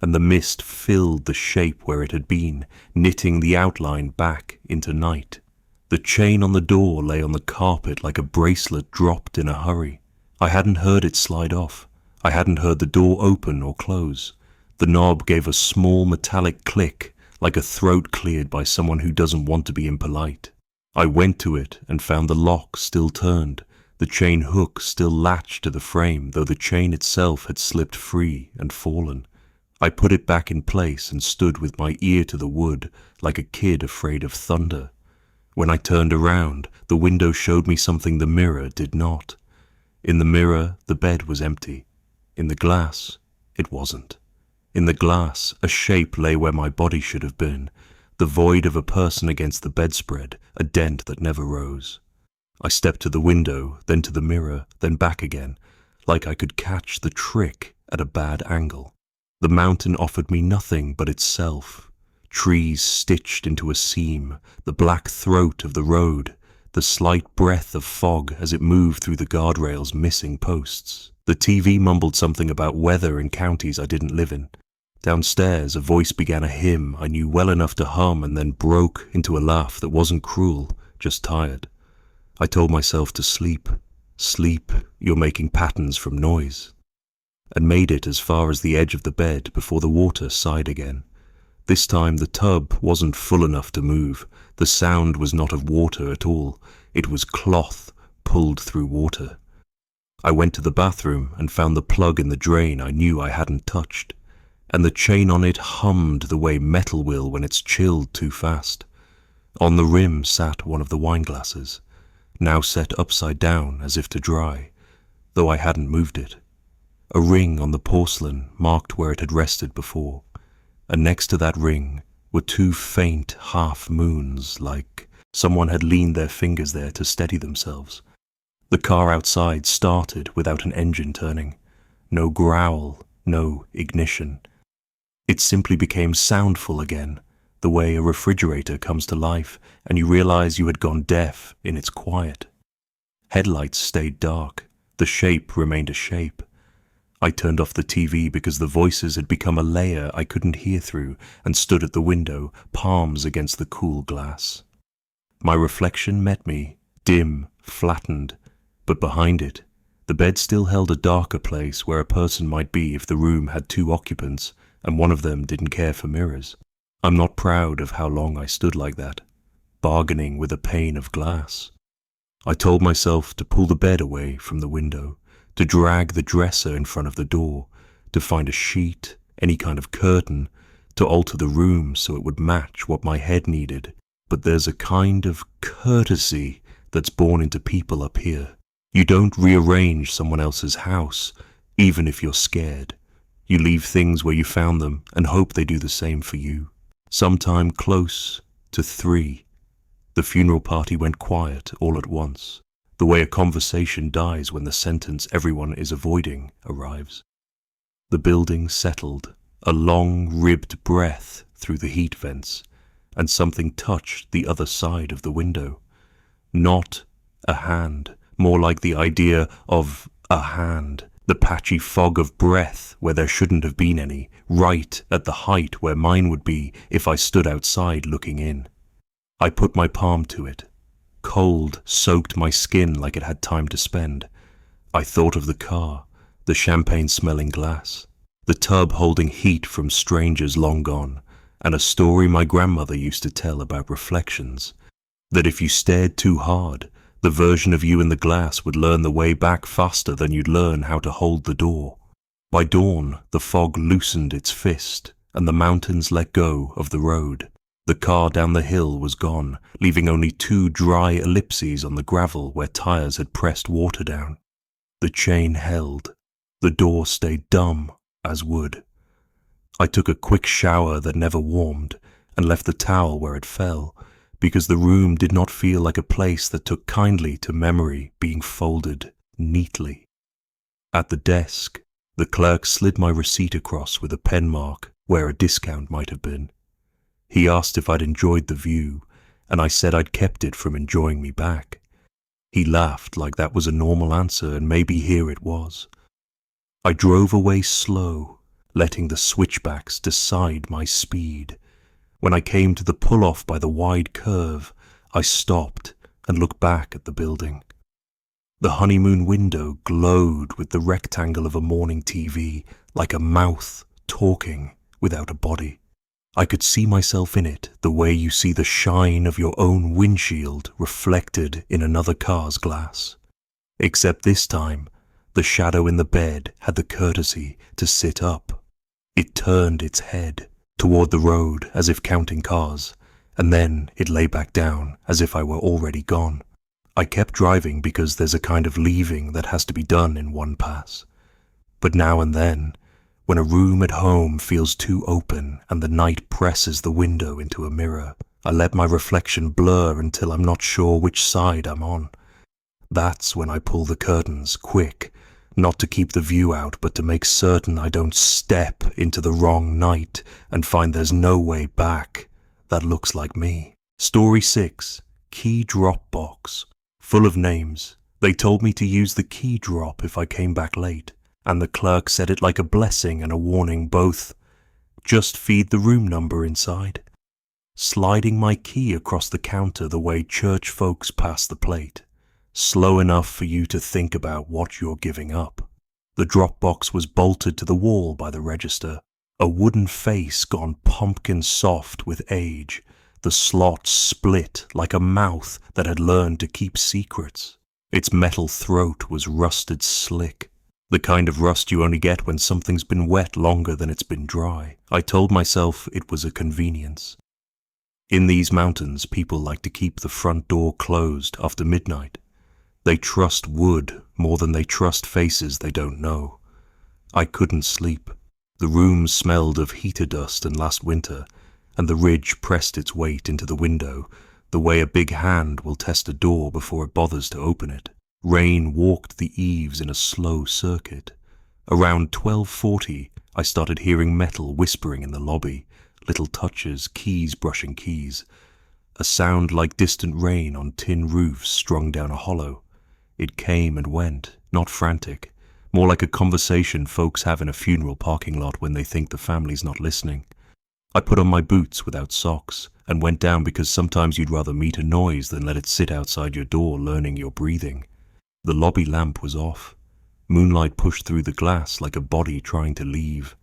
and the mist filled the shape where it had been, knitting the outline back into night. The chain on the door lay on the carpet like a bracelet dropped in a hurry. I hadn't heard it slide off. I hadn't heard the door open or close. The knob gave a small metallic click, like a throat cleared by someone who doesn't want to be impolite. I went to it and found the lock still turned, the chain hook still latched to the frame, though the chain itself had slipped free and fallen. I put it back in place and stood with my ear to the wood, like a kid afraid of thunder. When I turned around, the window showed me something the mirror did not. In the mirror, the bed was empty. In the glass, it wasn't. In the glass, a shape lay where my body should have been, the void of a person against the bedspread, a dent that never rose. I stepped to the window, then to the mirror, then back again, like I could catch the trick at a bad angle. The mountain offered me nothing but itself. Trees stitched into a seam, the black throat of the road, the slight breath of fog as it moved through the guardrail's missing posts. The TV mumbled something about weather in counties I didn't live in. Downstairs, a voice began a hymn I knew well enough to hum and then broke into a laugh that wasn't cruel, just tired. I told myself to sleep. Sleep, you're making patterns from noise. And made it as far as the edge of the bed before the water sighed again. This time the tub wasn't full enough to move. The sound was not of water at all. It was cloth pulled through water. I went to the bathroom and found the plug in the drain I knew I hadn't touched. And the chain on it hummed the way metal will when it's chilled too fast. On the rim sat one of the wine glasses, now set upside down as if to dry, though I hadn't moved it. A ring on the porcelain marked where it had rested before, and next to that ring were two faint half-moons, like someone had leaned their fingers there to steady themselves. The car outside started without an engine turning. No growl, no ignition. It simply became soundful again, the way a refrigerator comes to life and you realize you had gone deaf in its quiet. Headlights stayed dark. The shape remained a shape. I turned off the TV because the voices had become a layer I couldn't hear through and stood at the window, palms against the cool glass. My reflection met me, dim, flattened, but behind it, the bed still held a darker place where a person might be if the room had two occupants and one of them didn't care for mirrors. I'm not proud of how long I stood like that, bargaining with a pane of glass. I told myself to pull the bed away from the window, to drag the dresser in front of the door, to find a sheet, any kind of curtain, to alter the room so it would match what my head needed. But there's a kind of courtesy that's born into people up here. You don't rearrange someone else's house, even if you're scared. You leave things where you found them and hope they do the same for you. Sometime close to 3, the funeral party went quiet all at once, the way a conversation dies when the sentence everyone is avoiding arrives. The building settled, a long ribbed breath through the heat vents, and something touched the other side of the window. Not a hand, more like the idea of a hand, the patchy fog of breath where there shouldn't have been any, right at the height where mine would be if I stood outside looking in. I put my palm to it. Cold soaked my skin like it had time to spend. I thought of the car, the champagne-smelling glass, the tub holding heat from strangers long gone, and a story my grandmother used to tell about reflections. That if you stared too hard, the version of you in the glass would learn the way back faster than you'd learn how to hold the door. By dawn, the fog loosened its fist, and the mountains let go of the road. The car down the hill was gone, leaving only 2 dry ellipses on the gravel where tires had pressed water down. The chain held. The door stayed dumb as wood. I took a quick shower that never warmed, and left the towel where it fell, because the room did not feel like a place that took kindly to memory being folded neatly. At the desk, the clerk slid my receipt across with a pen mark where a discount might have been. He asked if I'd enjoyed the view, and I said I'd kept it from enjoying me back. He laughed like that was a normal answer, and maybe here it was. I drove away slow, letting the switchbacks decide my speed. When I came to the pull-off by the wide curve, I stopped and looked back at the building. The honeymoon window glowed with the rectangle of a morning TV, like a mouth talking without a body. I could see myself in it the way you see the shine of your own windshield reflected in another car's glass. Except this time, the shadow in the bed had the courtesy to sit up. It turned its head toward the road as if counting cars, and then it lay back down as if I were already gone. I kept driving because there's a kind of leaving that has to be done in one pass. But now and then, when a room at home feels too open and the night presses the window into a mirror, I let my reflection blur until I'm not sure which side I'm on. That's when I pull the curtains quick, not to keep the view out, but to make certain I don't step into the wrong night and find there's no way back that looks like me. Story 6, Key Drop Box. Full of names. They told me to use the key drop if I came back late, and the clerk said it like a blessing and a warning both. Just feed the room number inside. Sliding my key across the counter the way church folks pass the plate. Slow enough for you to think about what you're giving up. The drop box was bolted to the wall by the register, a wooden face gone pumpkin soft with age, the slot split like a mouth that had learned to keep secrets. Its metal throat was rusted slick, the kind of rust you only get when something's been wet longer than it's been dry. I told myself it was a convenience. In these mountains, people like to keep the front door closed after midnight. They trust wood more than they trust faces they don't know. I couldn't sleep. The room smelled of heater dust and last winter, and the ridge pressed its weight into the window, the way a big hand will test a door before it bothers to open it. Rain walked the eaves in a slow circuit. Around 12:40, I started hearing metal whispering in the lobby, little touches, keys brushing keys. A sound like distant rain on tin roofs strung down a hollow. It came and went, not frantic, more like a conversation folks have in a funeral parking lot when they think the family's not listening. I put on my boots without socks and went down because sometimes you'd rather meet a noise than let it sit outside your door learning your breathing. The lobby lamp was off. Moonlight pushed through the glass like a body trying to leave.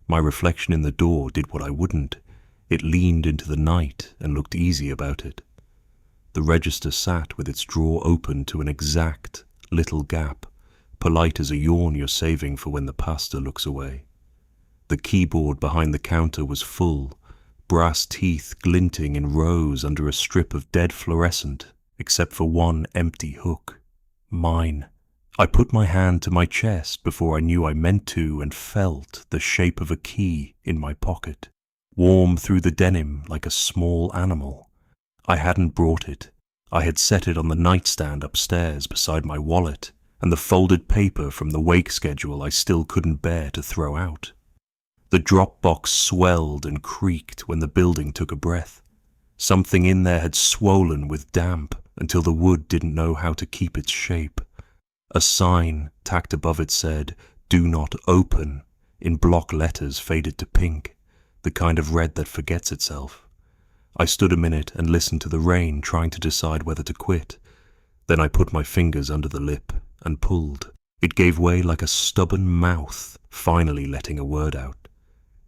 My reflection in the door did what I wouldn't. It leaned into the night and looked easy about it. The register sat with its drawer open to an exact little gap, polite as a yawn you're saving for when the pastor looks away. The keyboard behind the counter was full, brass teeth glinting in rows under a strip of dead fluorescent, except for one empty hook. Mine. I put my hand to my chest before I knew I meant to and felt the shape of a key in my pocket, warm through the denim like a small animal. I hadn't brought it. I had set it on the nightstand upstairs beside my wallet and the folded paper from the wake schedule I still couldn't bear to throw out. The drop box swelled and creaked when the building took a breath. Something in there had swollen with damp until the wood didn't know how to keep its shape. A sign tacked above it said, "Do not open," in block letters faded to pink, the kind of red that forgets itself. I stood a minute and listened to the rain, trying to decide whether to quit. Then I put my fingers under the lip and pulled. It gave way like a stubborn mouth, finally letting a word out.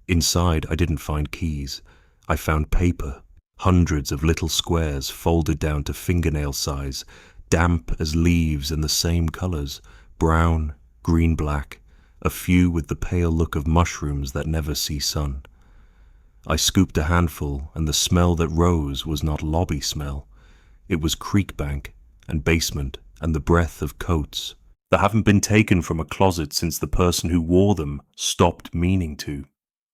Inside, I didn't find keys. I found paper, hundreds of little squares folded down to fingernail size, damp as leaves and the same colors, brown, green-black, a few with the pale look of mushrooms that never see sun. I scooped a handful, and the smell that rose was not lobby smell. It was creek bank and basement and the breath of coats that haven't been taken from a closet since the person who wore them stopped meaning to.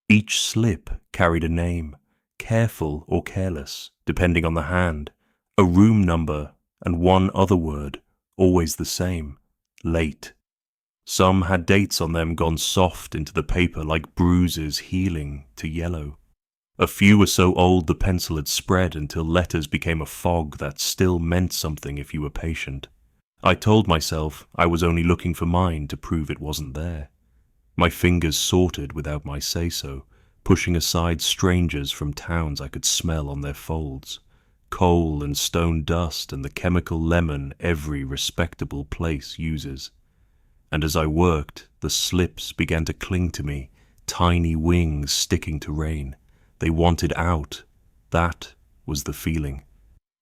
Each slip carried a name, careful or careless, depending on the hand, a room number, and one other word, always the same, late. Some had dates on them gone soft into the paper like bruises healing to yellow. A few were so old the pencil had spread until letters became a fog that still meant something if you were patient. I told myself I was only looking for mine to prove it wasn't there. My fingers sorted without my say-so, pushing aside strangers from towns I could smell on their folds, coal and stone dust and the chemical lemon every respectable place uses. And as I worked, the slips began to cling to me, tiny wings sticking to rain. They wanted out. That was the feeling.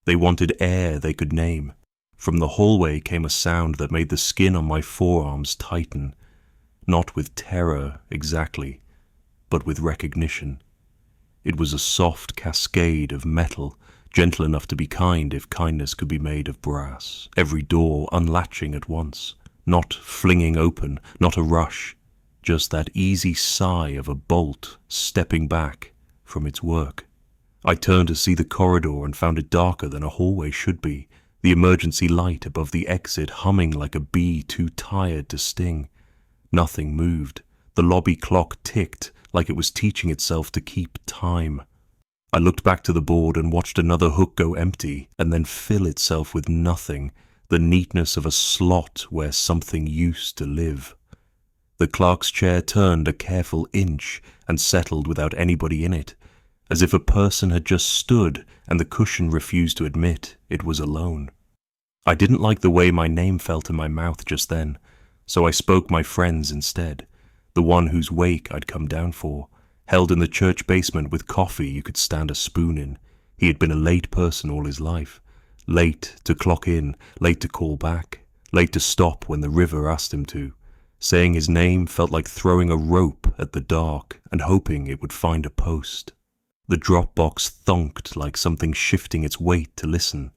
They wanted air they could name. From the hallway came a sound that made the skin on my forearms tighten, not with terror exactly, but with recognition. It was a soft cascade of metal, gentle enough to be kind if kindness could be made of brass, every door unlatching at once, not flinging open, not a rush, just that easy sigh of a bolt stepping back from its work. I turned to see the corridor and found it darker than a hallway should be, the emergency light above the exit humming like a bee too tired to sting. Nothing moved. The lobby clock ticked like it was teaching itself to keep time. I looked back to the board and watched another hook go empty and then fill itself with nothing, the neatness of a slot where something used to live. The clerk's chair turned a careful inch and settled without anybody in it, as if a person had just stood and the cushion refused to admit it was alone. I didn't like the way my name felt in my mouth just then, so I spoke my friend's instead, the one whose wake I'd come down for, held in the church basement with coffee you could stand a spoon in. He had been a late person all his life, late to clock in, late to call back, late to stop when the river asked him to. Saying his name felt like throwing a rope at the dark and hoping it would find a post. The drop box thunked like something shifting its weight to listen.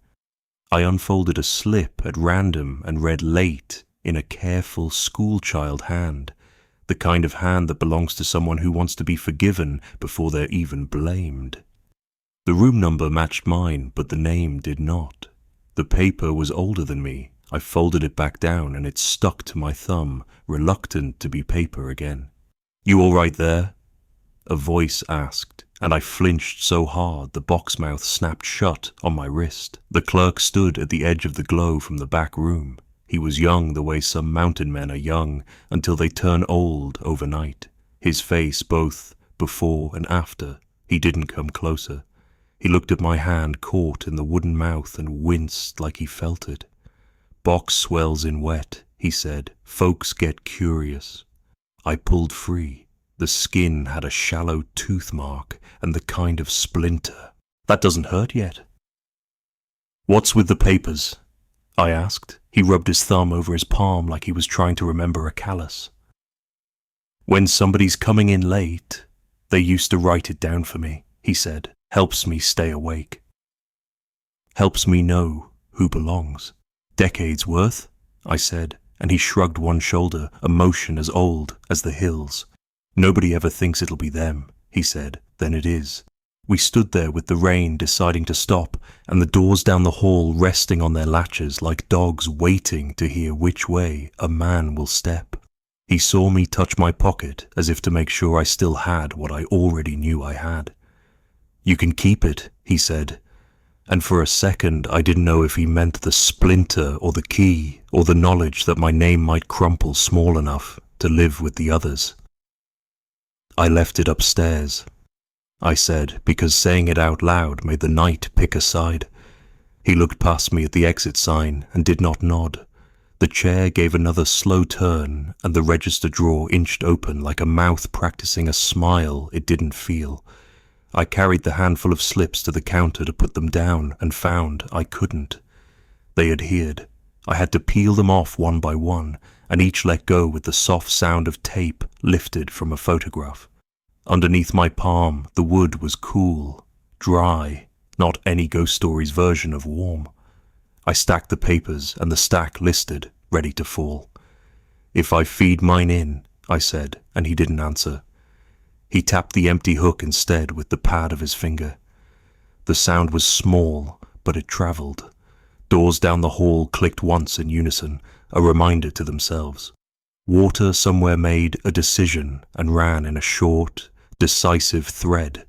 I unfolded a slip at random and read late in a careful schoolchild hand, the kind of hand that belongs to someone who wants to be forgiven before they're even blamed. The room number matched mine, but the name did not. The paper was older than me. I folded it back down and it stuck to my thumb, reluctant to be paper again. "You all right there?" a voice asked, and I flinched so hard the box mouth snapped shut on my wrist. The clerk stood at the edge of the glow from the back room. He was young the way some mountain men are young until they turn old overnight. His face both before and after. He didn't come closer. He looked at my hand caught in the wooden mouth and winced like he felt it. "Box swells in wet," he said. "Folks get curious." I pulled free. The skin had a shallow tooth mark and the kind of splinter. "That doesn't hurt yet." "What's with the papers?" I asked. He rubbed his thumb over his palm like he was trying to remember a callus. "When somebody's coming in late, they used to write it down for me," he said. "Helps me stay awake. Helps me know who belongs." "Decades worth?" I said, and he shrugged one shoulder, a motion as old as the hills. "Nobody ever thinks it'll be them," he said. "Then it is." We stood there with the rain deciding to stop, and the doors down the hall resting on their latches like dogs waiting to hear which way a man will step. He saw me touch my pocket as if to make sure I still had what I already knew I had. "You can keep it," he said, and for a second I didn't know if he meant the splinter or the key or the knowledge that my name might crumple small enough to live with the others. "I left it upstairs," I said, because saying it out loud made the night pick a side. He looked past me at the exit sign and did not nod. The chair gave another slow turn and the register drawer inched open like a mouth practicing a smile it didn't feel. I carried the handful of slips to the counter to put them down and found I couldn't. They adhered. I had to peel them off one by one, and each let go with the soft sound of tape lifted from a photograph. Underneath my palm, the wood was cool, dry, not any ghost story's version of warm. I stacked the papers, and the stack listed, ready to fall. "If I feed mine in," I said, and he didn't answer. He tapped the empty hook instead with the pad of his finger. The sound was small, but it travelled. Doors down the hall clicked once in unison, a reminder to themselves. Water somewhere made a decision and ran in a short, decisive thread.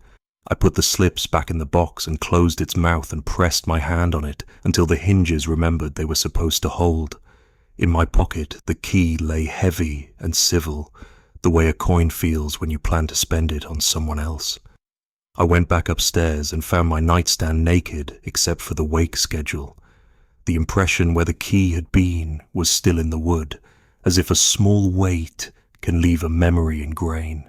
I put the slips back in the box and closed its mouth and pressed my hand on it until the hinges remembered they were supposed to hold. In my pocket, the key lay heavy and civil, the way a coin feels when you plan to spend it on someone else. I went back upstairs and found my nightstand naked except for the wake schedule. The impression where the key had been was still in the wood, as if a small weight can leave a memory in grain.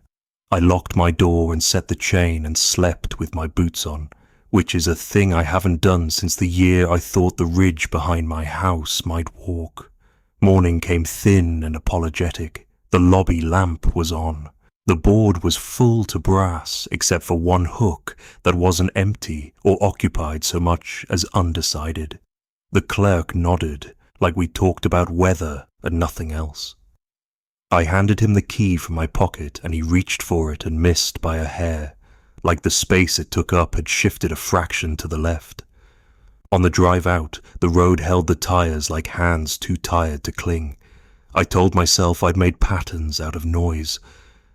I locked my door and set the chain and slept with my boots on, which is a thing I haven't done since the year I thought the ridge behind my house might walk. Morning came thin and apologetic. The lobby lamp was on. The board was full to brass except for one hook that wasn't empty or occupied so much as undecided. The clerk nodded, like we talked about weather and nothing else. I handed him the key from my pocket and he reached for it and missed by a hair, like the space it took up had shifted a fraction to the left. On the drive out, the road held the tires like hands too tired to cling. I told myself I'd made patterns out of noise,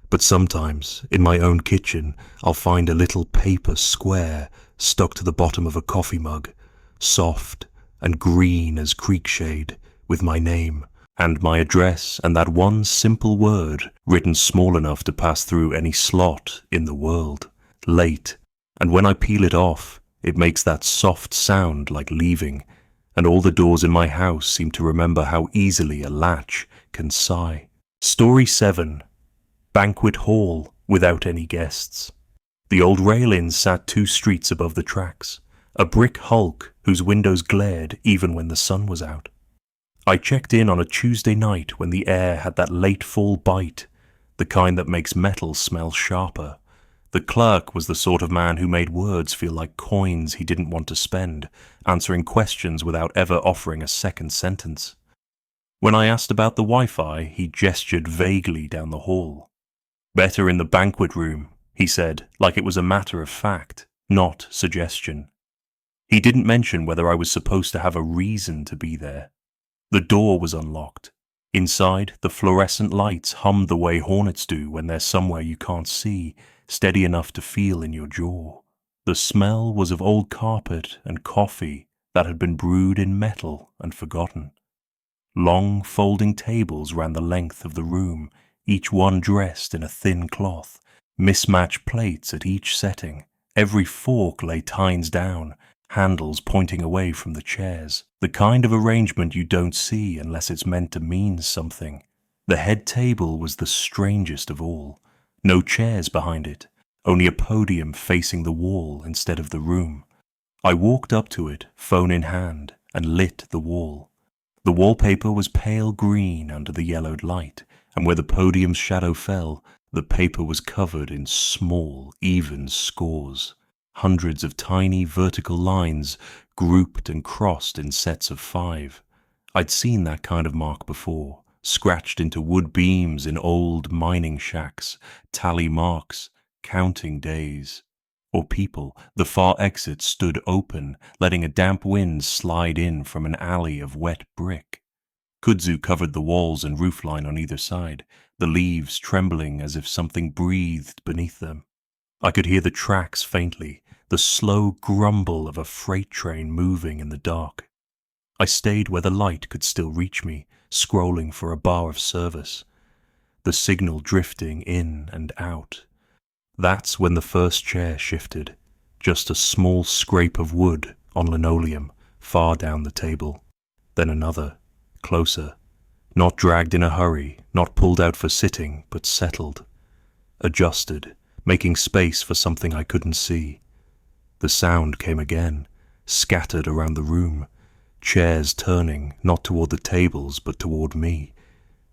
but sometimes, in my own kitchen, I'll find a little paper square stuck to the bottom of a coffee mug, soft and green as creek shade, with my name, and my address and that one simple word written small enough to pass through any slot in the world, late, and when I peel it off, it makes that soft sound like leaving, and all the doors in my house seem to remember how easily a latch can sigh. Story 7. Banquet hall without any guests. The old rail-inn sat 2 streets above the tracks, a brick hulk whose windows glared even when the sun was out. I checked in on a Tuesday night when the air had that late fall bite, the kind that makes metal smell sharper. The clerk was the sort of man who made words feel like coins he didn't want to spend, answering questions without ever offering a second sentence. When I asked about the Wi-Fi, he gestured vaguely down the hall. "Better in the banquet room," he said, like it was a matter of fact, not suggestion. He didn't mention whether I was supposed to have a reason to be there. The door was unlocked. Inside, the fluorescent lights hummed the way hornets do when they're somewhere you can't see, steady enough to feel in your jaw. The smell was of old carpet and coffee that had been brewed in metal and forgotten. Long folding tables ran the length of the room, each one dressed in a thin cloth, mismatched plates at each setting. Every fork lay tines down, handles pointing away from the chairs, the kind of arrangement you don't see unless it's meant to mean something. The head table was the strangest of all. No chairs behind it, only a podium facing the wall instead of the room. I walked up to it, phone in hand, and lit the wall. The wallpaper was pale green under the yellowed light, and where the podium's shadow fell, the paper was covered in small, even scores. Hundreds of tiny vertical lines grouped and crossed in sets of 5. I'd seen that kind of mark before, scratched into wood beams in old mining shacks, tally marks, counting days. Or people, the far exit stood open, letting a damp wind slide in from an alley of wet brick. Kudzu covered the walls and roofline on either side, the leaves trembling as if something breathed beneath them. I could hear the tracks faintly, the slow grumble of a freight train moving in the dark. I stayed where the light could still reach me, scrolling for a bar of service. The signal drifting in and out. That's when the first chair shifted, just a small scrape of wood on linoleum far down the table. Then another, closer, not dragged in a hurry, not pulled out for sitting, but settled, adjusted, making space for something I couldn't see. The sound came again, scattered around the room, chairs turning not toward the tables but toward me.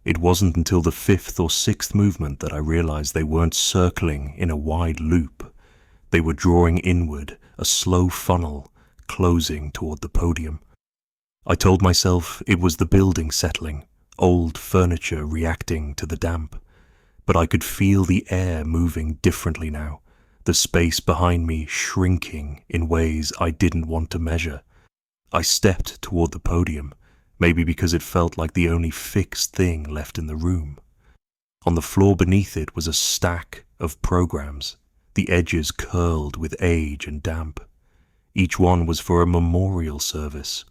It wasn't until the fifth or sixth movement that I realized they weren't circling in a wide loop. They were drawing inward, a slow funnel, closing toward the podium. I told myself it was the building settling, old furniture reacting to the damp. But I could feel the air moving differently now, the space behind me shrinking in ways I didn't want to measure. I stepped toward the podium, maybe because it felt like the only fixed thing left in the room. On the floor beneath it was a stack of programs, the edges curled with age and damp. Each one was for a memorial service,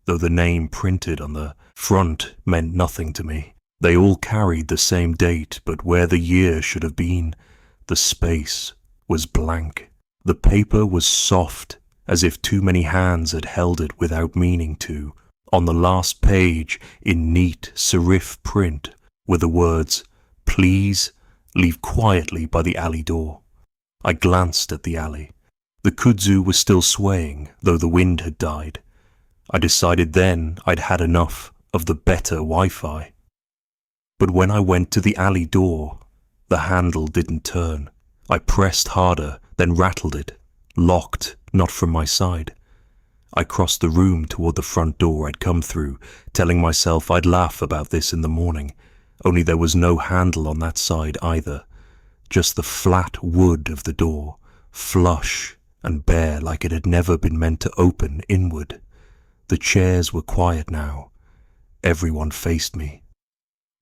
though the name printed on the front meant nothing to me. They all carried the same date, but where the year should have been, the space was blank. The paper was soft, as if too many hands had held it without meaning to. On the last page, in neat serif print, were the words, "Please leave quietly by the alley door." I glanced at the alley. The kudzu was still swaying, though the wind had died. I decided then I'd had enough of the better Wi-Fi. But when I went to the alley door, the handle didn't turn. I pressed harder, then rattled it, locked, not from my side. I crossed the room toward the front door I'd come through, telling myself I'd laugh about this in the morning, only there was no handle on that side either, just the flat wood of the door, flush and bare like it had never been meant to open inward. The chairs were quiet now. Everyone faced me.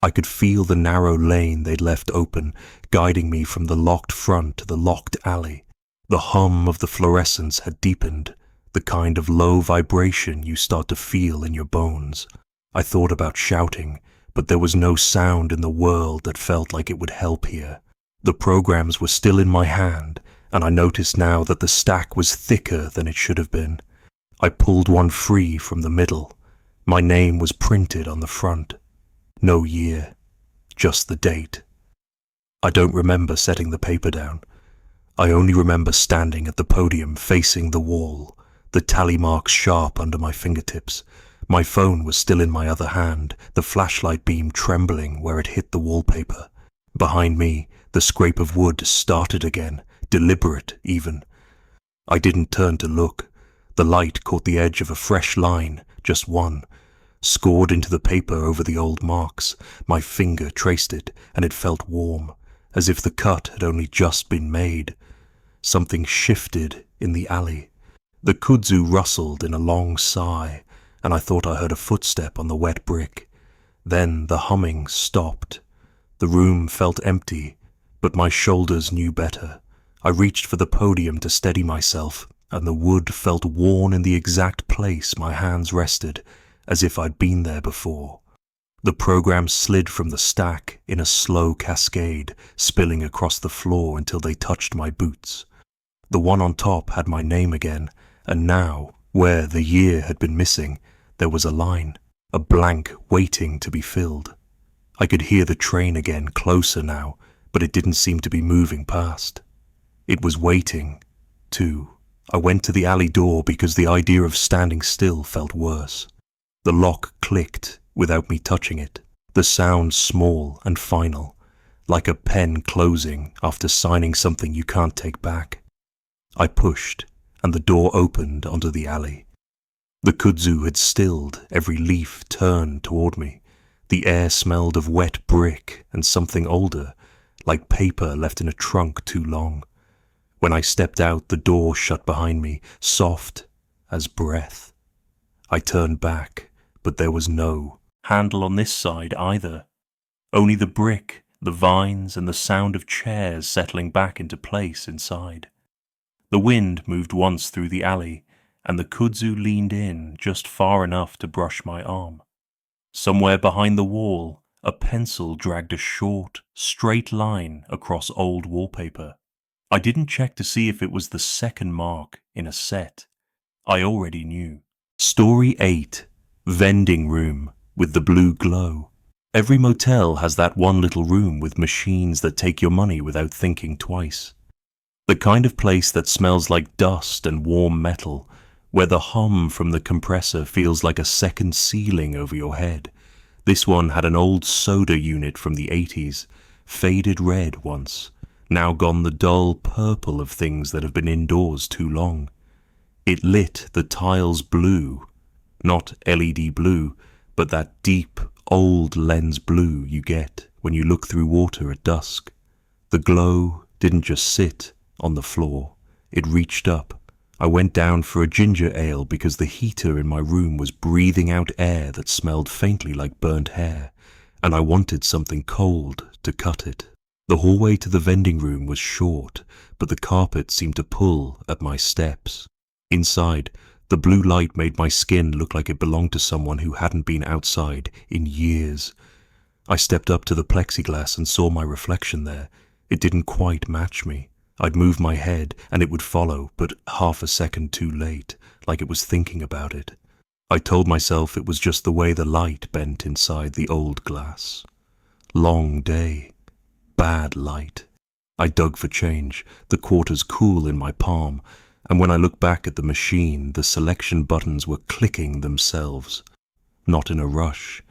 I could feel the narrow lane they'd left open, guiding me from the locked front to the locked alley. The hum of the fluorescence had deepened, the kind of low vibration you start to feel in your bones. I thought about shouting, but there was no sound in the world that felt like it would help here. The programs were still in my hand, and I noticed now that the stack was thicker than it should have been. I pulled one free from the middle. My name was printed on the front. No year, just the date. I don't remember setting the paper down. I only remember standing at the podium facing the wall, the tally marks sharp under my fingertips. My phone was still in my other hand, the flashlight beam trembling where it hit the wallpaper. Behind me, the scrape of wood started again, deliberate even. I didn't turn to look. The light caught the edge of a fresh line, just one, scored into the paper over the old marks. My finger traced it, and it felt warm, as if the cut had only just been made. Something shifted in the alley. The kudzu rustled in a long sigh, and I thought I heard a footstep on the wet brick. Then the humming stopped. The room felt empty, but my shoulders knew better. I reached for the podium to steady myself, and the wood felt worn in the exact place my hands rested, as if I'd been there before. The program slid from the stack in a slow cascade, spilling across the floor until they touched my boots. The one on top had my name again, and now, where the year had been missing, there was a line, a blank waiting to be filled. I could hear the train again, closer now, but it didn't seem to be moving past. It was waiting, too. I went to the alley door because the idea of standing still felt worse. The lock clicked without me touching it, the sound small and final, like a pen closing after signing something you can't take back. I pushed, and the door opened onto the alley. The kudzu had stilled, every leaf turned toward me. The air smelled of wet brick and something older, like paper left in a trunk too long. When I stepped out, the door shut behind me, soft as breath. I turned back, but there was no handle on this side either. Only the brick, the vines, and the sound of chairs settling back into place inside. The wind moved once through the alley, and the kudzu leaned in just far enough to brush my arm. Somewhere behind the wall, a pencil dragged a short, straight line across old wallpaper. I didn't check to see if it was the second mark in a set. I already knew. Story 8, Vending Room with the Blue Glow. Every motel has that one little room with machines that take your money without thinking twice. The kind of place that smells like dust and warm metal, where the hum from the compressor feels like a second ceiling over your head. This one had an old soda unit from the 80s, faded red once, now gone the dull purple of things that have been indoors too long. It lit the tiles blue, not LED blue, but that deep, old lens blue you get when you look through water at dusk. The glow didn't just sit on the floor, it reached up. I went down for a ginger ale because the heater in my room was breathing out air that smelled faintly like burnt hair, and I wanted something cold to cut it. The hallway to the vending room was short, but the carpet seemed to pull at my steps. Inside, the blue light made my skin look like it belonged to someone who hadn't been outside in years. I stepped up to the plexiglass and saw my reflection there. It didn't quite match me. I'd move my head and it would follow, but half a second too late, like it was thinking about it. I told myself it was just the way the light bent inside the old glass. Long day. Bad light. I dug for change, the quarters cool in my palm, and when I looked back at the machine, the selection buttons were clicking themselves. Not in a rush,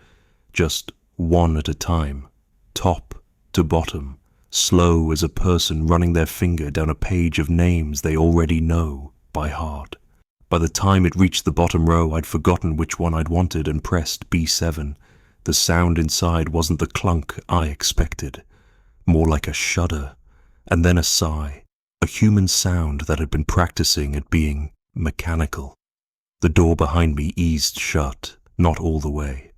just one at a time, top to bottom, slow as a person running their finger down a page of names they already know by heart. By the time it reached the bottom row, I'd forgotten which one I'd wanted and pressed B7. The sound inside wasn't the clunk I expected, more like a shudder, and then a sigh, a human sound that had been practicing at being mechanical. The door behind me eased shut, not all the way,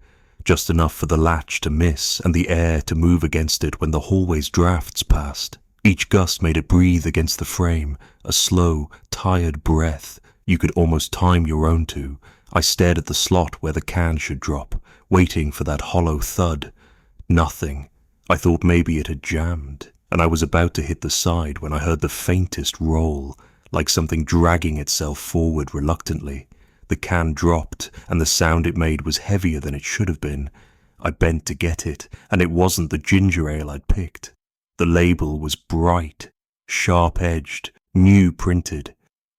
just enough for the latch to miss and the air to move against it when the hallway's drafts passed. Each gust made it breathe against the frame, a slow, tired breath you could almost time your own to. I stared at the slot where the can should drop, waiting for that hollow thud. Nothing. I thought maybe it had jammed, and I was about to hit the side when I heard the faintest roll, like something dragging itself forward reluctantly. The can dropped, and the sound it made was heavier than it should have been. I bent to get it, and it wasn't the ginger ale I'd picked. The label was bright, sharp-edged, new printed,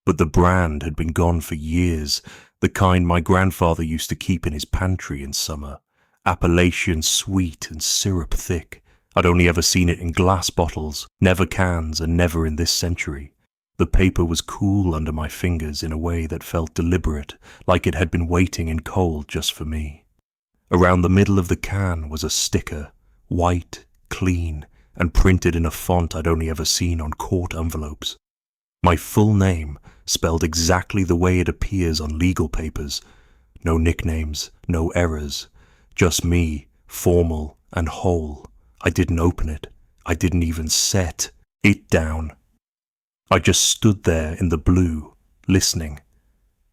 but the brand had been gone for years, the kind my grandfather used to keep in his pantry in summer. Appalachian sweet and syrup thick. I'd only ever seen it in glass bottles, never cans, and never in this century. The paper was cool under my fingers in a way that felt deliberate, like it had been waiting in cold just for me. Around the middle of the can was a sticker, white, clean, and printed in a font I'd only ever seen on court envelopes. My full name, spelled exactly the way it appears on legal papers. No nicknames, no errors. Just me, formal and whole. I didn't open it. I didn't even set it down. I just stood there in the blue, listening.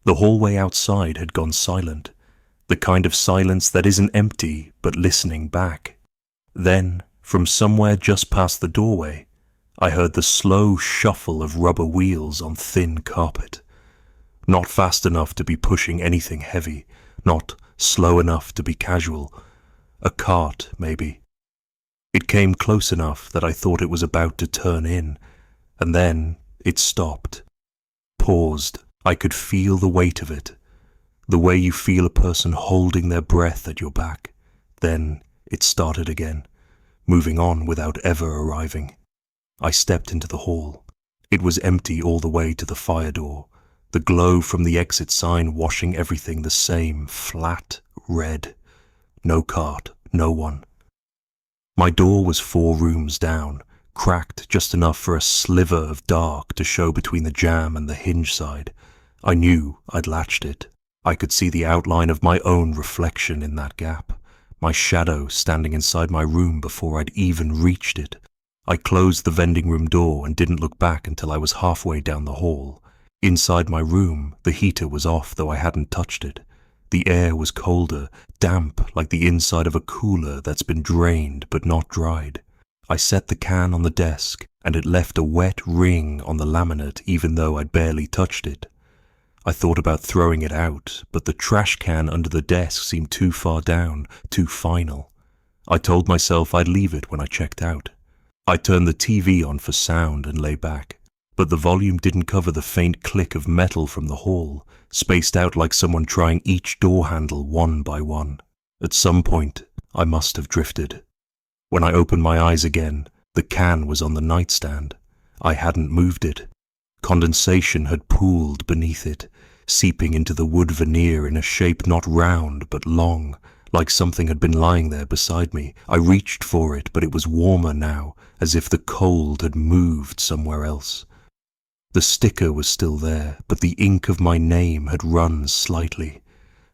The hallway outside had gone silent, the kind of silence that isn't empty but listening back. Then, from somewhere just past the doorway, I heard the slow shuffle of rubber wheels on thin carpet. Not fast enough to be pushing anything heavy, not slow enough to be casual. A cart, maybe. It came close enough that I thought it was about to turn in, and then it stopped, paused. I could feel the weight of it, the way you feel a person holding their breath at your back. Then it started again, moving on without ever arriving. I stepped into the hall. It was empty all the way to the fire door, the glow from the exit sign washing everything the same, flat, red. No cart, no one. My door was 4 rooms down, cracked just enough for a sliver of dark to show between the jamb and the hinge side. I knew I'd latched it. I could see the outline of my own reflection in that gap, my shadow standing inside my room before I'd even reached it. I closed the vending room door and didn't look back until I was halfway down the hall. Inside my room, the heater was off, though I hadn't touched it. The air was colder, damp like the inside of a cooler that's been drained but not dried. I set the can on the desk, and it left a wet ring on the laminate even though I'd barely touched it. I thought about throwing it out, but the trash can under the desk seemed too far down, too final. I told myself I'd leave it when I checked out. I turned the TV on for sound and lay back, but the volume didn't cover the faint click of metal from the hall, spaced out like someone trying each door handle one by one. At some point, I must have drifted. When I opened my eyes again, the can was on the nightstand. I hadn't moved it. Condensation had pooled beneath it, seeping into the wood veneer in a shape not round but long, like something had been lying there beside me. I reached for it, but it was warmer now, as if the cold had moved somewhere else. The sticker was still there, but the ink of my name had run slightly,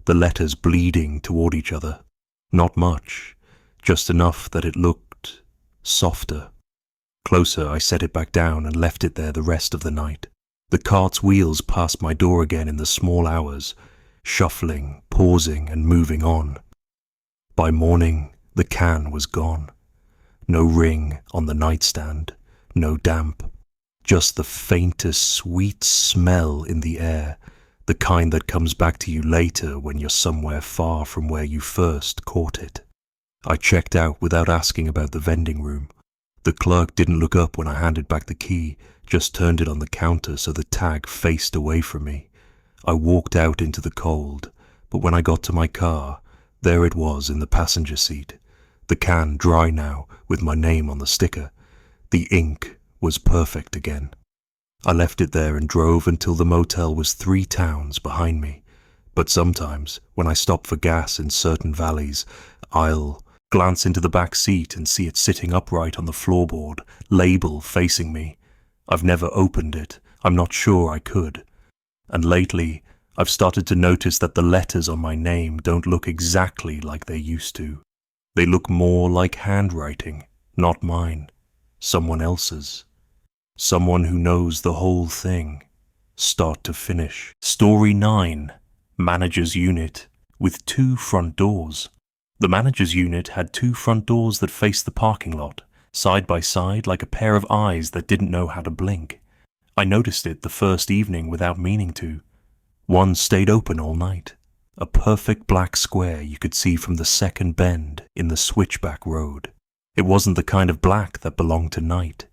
the letters bleeding toward each other. Not much, just enough that it looked softer. Closer, I set it back down and left it there the rest of the night. The cart's wheels passed my door again in the small hours, shuffling, pausing, and moving on. By morning, the can was gone. No ring on the nightstand, no damp, just the faintest sweet smell in the air, the kind that comes back to you later when you're somewhere far from where you first caught it. I checked out without asking about the vending room. The clerk didn't look up when I handed back the key, just turned it on the counter so the tag faced away from me. I walked out into the cold, but when I got to my car, there it was in the passenger seat. The can dry now, with my name on the sticker. The ink was perfect again. I left it there and drove until the motel was 3 towns behind me. But sometimes, when I stop for gas in certain valleys, I'll glance into the back seat and see it sitting upright on the floorboard, label facing me. I've never opened it. I'm not sure I could. And lately, I've started to notice that the letters on my name don't look exactly like they used to. They look more like handwriting, not mine, someone else's. Someone who knows the whole thing, start to finish. Story 9, Manager's Unit, with 2 front doors. The manager's unit had 2 front doors that faced the parking lot, side by side like a pair of eyes that didn't know how to blink. I noticed it the first evening without meaning to. One stayed open all night, a perfect black square you could see from the second bend in the switchback road. It wasn't the kind of black that belonged to night.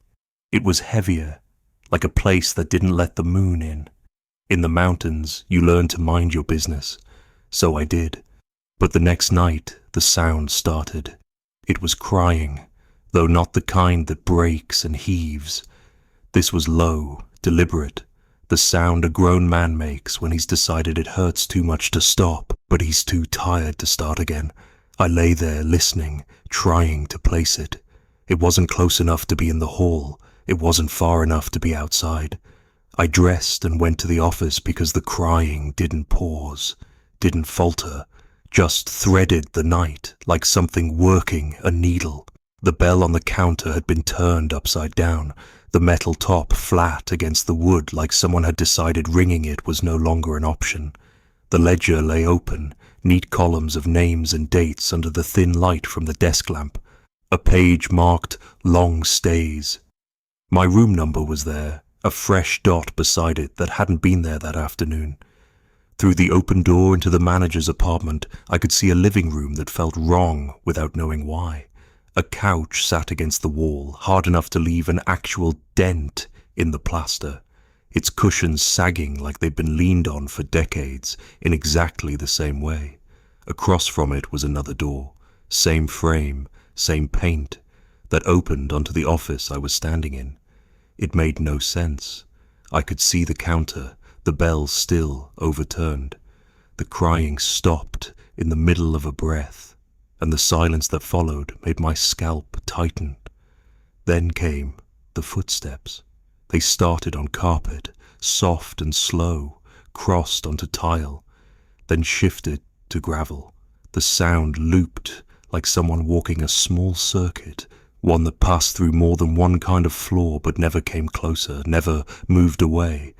It was heavier, like a place that didn't let the moon in. In the mountains, you learn to mind your business. So I did. But the next night, the sound started. It was crying, though not the kind that breaks and heaves. This was low, deliberate, the sound a grown man makes when he's decided it hurts too much to stop, but he's too tired to start again. I lay there listening, trying to place it. It wasn't close enough to be in the hall. It wasn't far enough to be outside. I dressed and went to the office because the crying didn't pause, didn't falter, just threaded the night like something working a needle. The bell on the counter had been turned upside down, the metal top flat against the wood like someone had decided ringing it was no longer an option. The ledger lay open, neat columns of names and dates under the thin light from the desk lamp. A page marked long stays. My room number was there, a fresh dot beside it that hadn't been there that afternoon. Through the open door into the manager's apartment, I could see a living room that felt wrong without knowing why. A couch sat against the wall, hard enough to leave an actual dent in the plaster, its cushions sagging like they'd been leaned on for decades in exactly the same way. Across from it was another door, same frame, same paint, that opened onto the office I was standing in. It made no sense. I could see the counter, the bell still overturned. The crying stopped in the middle of a breath, and the silence that followed made my scalp tighten. Then came the footsteps. They started on carpet, soft and slow, crossed onto tile, then shifted to gravel. The sound looped like someone walking a small circuit, one that passed through more than one kind of floor but never came closer, never moved away.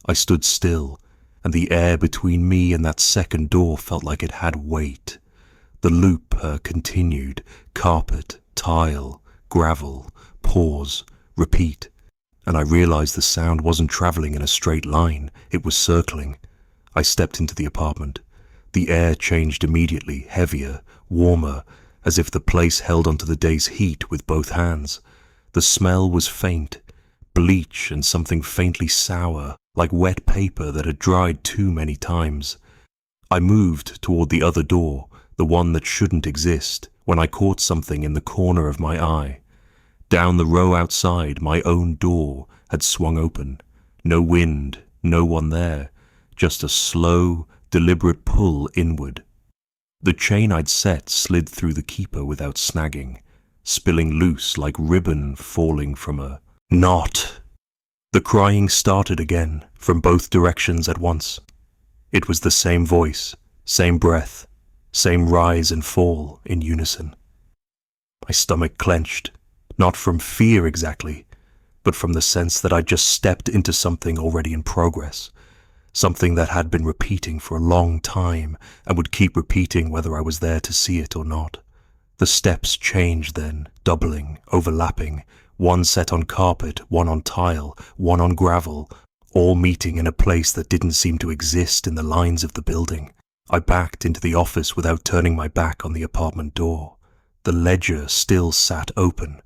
I stood still, and the air between me and that second door felt like it had weight. The loop continued, carpet, tile, gravel, pause, repeat, and I realized the sound wasn't traveling in a straight line, it was circling. I stepped into the apartment. The air changed immediately, heavier, warmer, as if the place held onto the day's heat with both hands. The smell was faint, bleach and something faintly sour, like wet paper that had dried too many times. I moved toward the other door, the one that shouldn't exist, when I caught something in the corner of my eye. Down the row outside, my own door had swung open. No wind, no one there, just a slow, deliberate pull inward. The chain I'd set slid through the keeper without snagging, spilling loose like ribbon falling from a knot. The crying started again, from both directions at once. It was the same voice, same breath, same rise and fall in unison. My stomach clenched, not from fear exactly, but from the sense that I'd just stepped into something already in progress, something that had been repeating for a long time and would keep repeating whether I was there to see it or not. The steps changed then, doubling, overlapping, one set on carpet, one on tile, one on gravel, all meeting in a place that didn't seem to exist in the lines of the building. I backed into the office without turning my back on the apartment door. The ledger still sat open,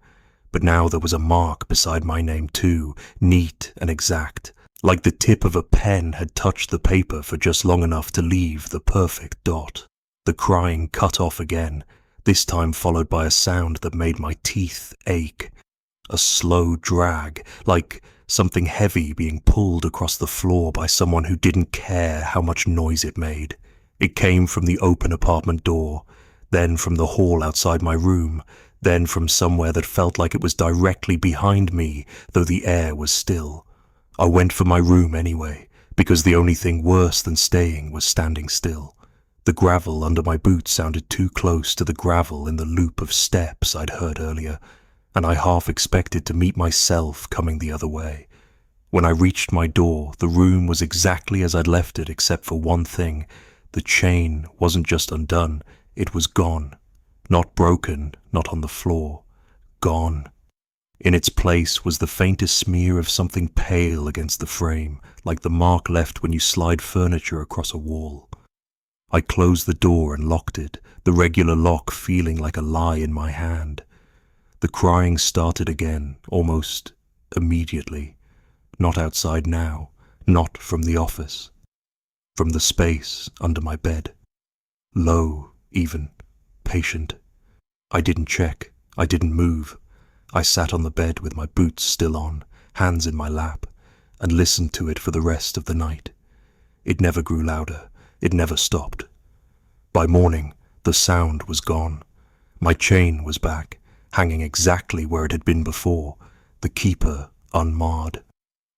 but now there was a mark beside my name too, neat and exact, like the tip of a pen had touched the paper for just long enough to leave the perfect dot. The crying cut off again, this time followed by a sound that made my teeth ache. A slow drag, like something heavy being pulled across the floor by someone who didn't care how much noise it made. It came from the open apartment door, then from the hall outside my room, then from somewhere that felt like it was directly behind me, though the air was still. I went for my room anyway, because the only thing worse than staying was standing still. The gravel under my boots sounded too close to the gravel in the loop of steps I'd heard earlier, and I half expected to meet myself coming the other way. When I reached my door, the room was exactly as I'd left it except for one thing. The chain wasn't just undone, it was gone. Not broken, not on the floor. Gone. In its place was the faintest smear of something pale against the frame, like the mark left when you slide furniture across a wall. I closed the door and locked it, the regular lock feeling like a lie in my hand. The crying started again, almost immediately. Not outside now, not from the office. From the space under my bed. Low, even, patient. I didn't check, I didn't move. I sat on the bed with my boots still on, hands in my lap, and listened to it for the rest of the night. It never grew louder, it never stopped. By morning, the sound was gone. My chain was back, hanging exactly where it had been before, the keeper unmarred.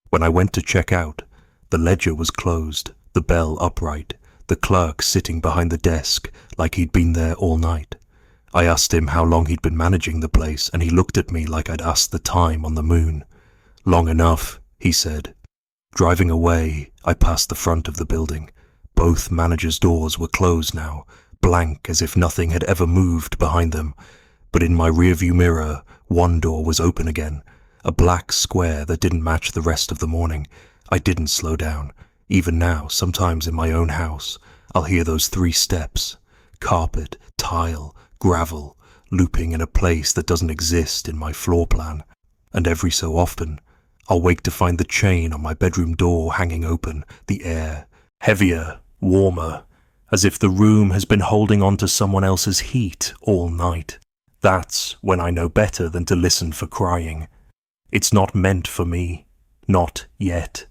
When I went to check out, the ledger was closed, the bell upright, the clerk sitting behind the desk like he'd been there all night. I asked him how long he'd been managing the place, and he looked at me like I'd asked the time on the moon. Long enough, he said. Driving away, I passed the front of the building. Both managers' doors were closed now, blank as if nothing had ever moved behind them. But in my rearview mirror, one door was open again, a black square that didn't match the rest of the morning. I didn't slow down. Even now, sometimes in my own house, I'll hear those 3 steps, carpet, tile, gravel, looping in a place that doesn't exist in my floor plan. And every so often, I'll wake to find the chain on my bedroom door hanging open, the air, heavier, warmer, as if the room has been holding on to someone else's heat all night. That's when I know better than to listen for crying. It's not meant for me. Not yet.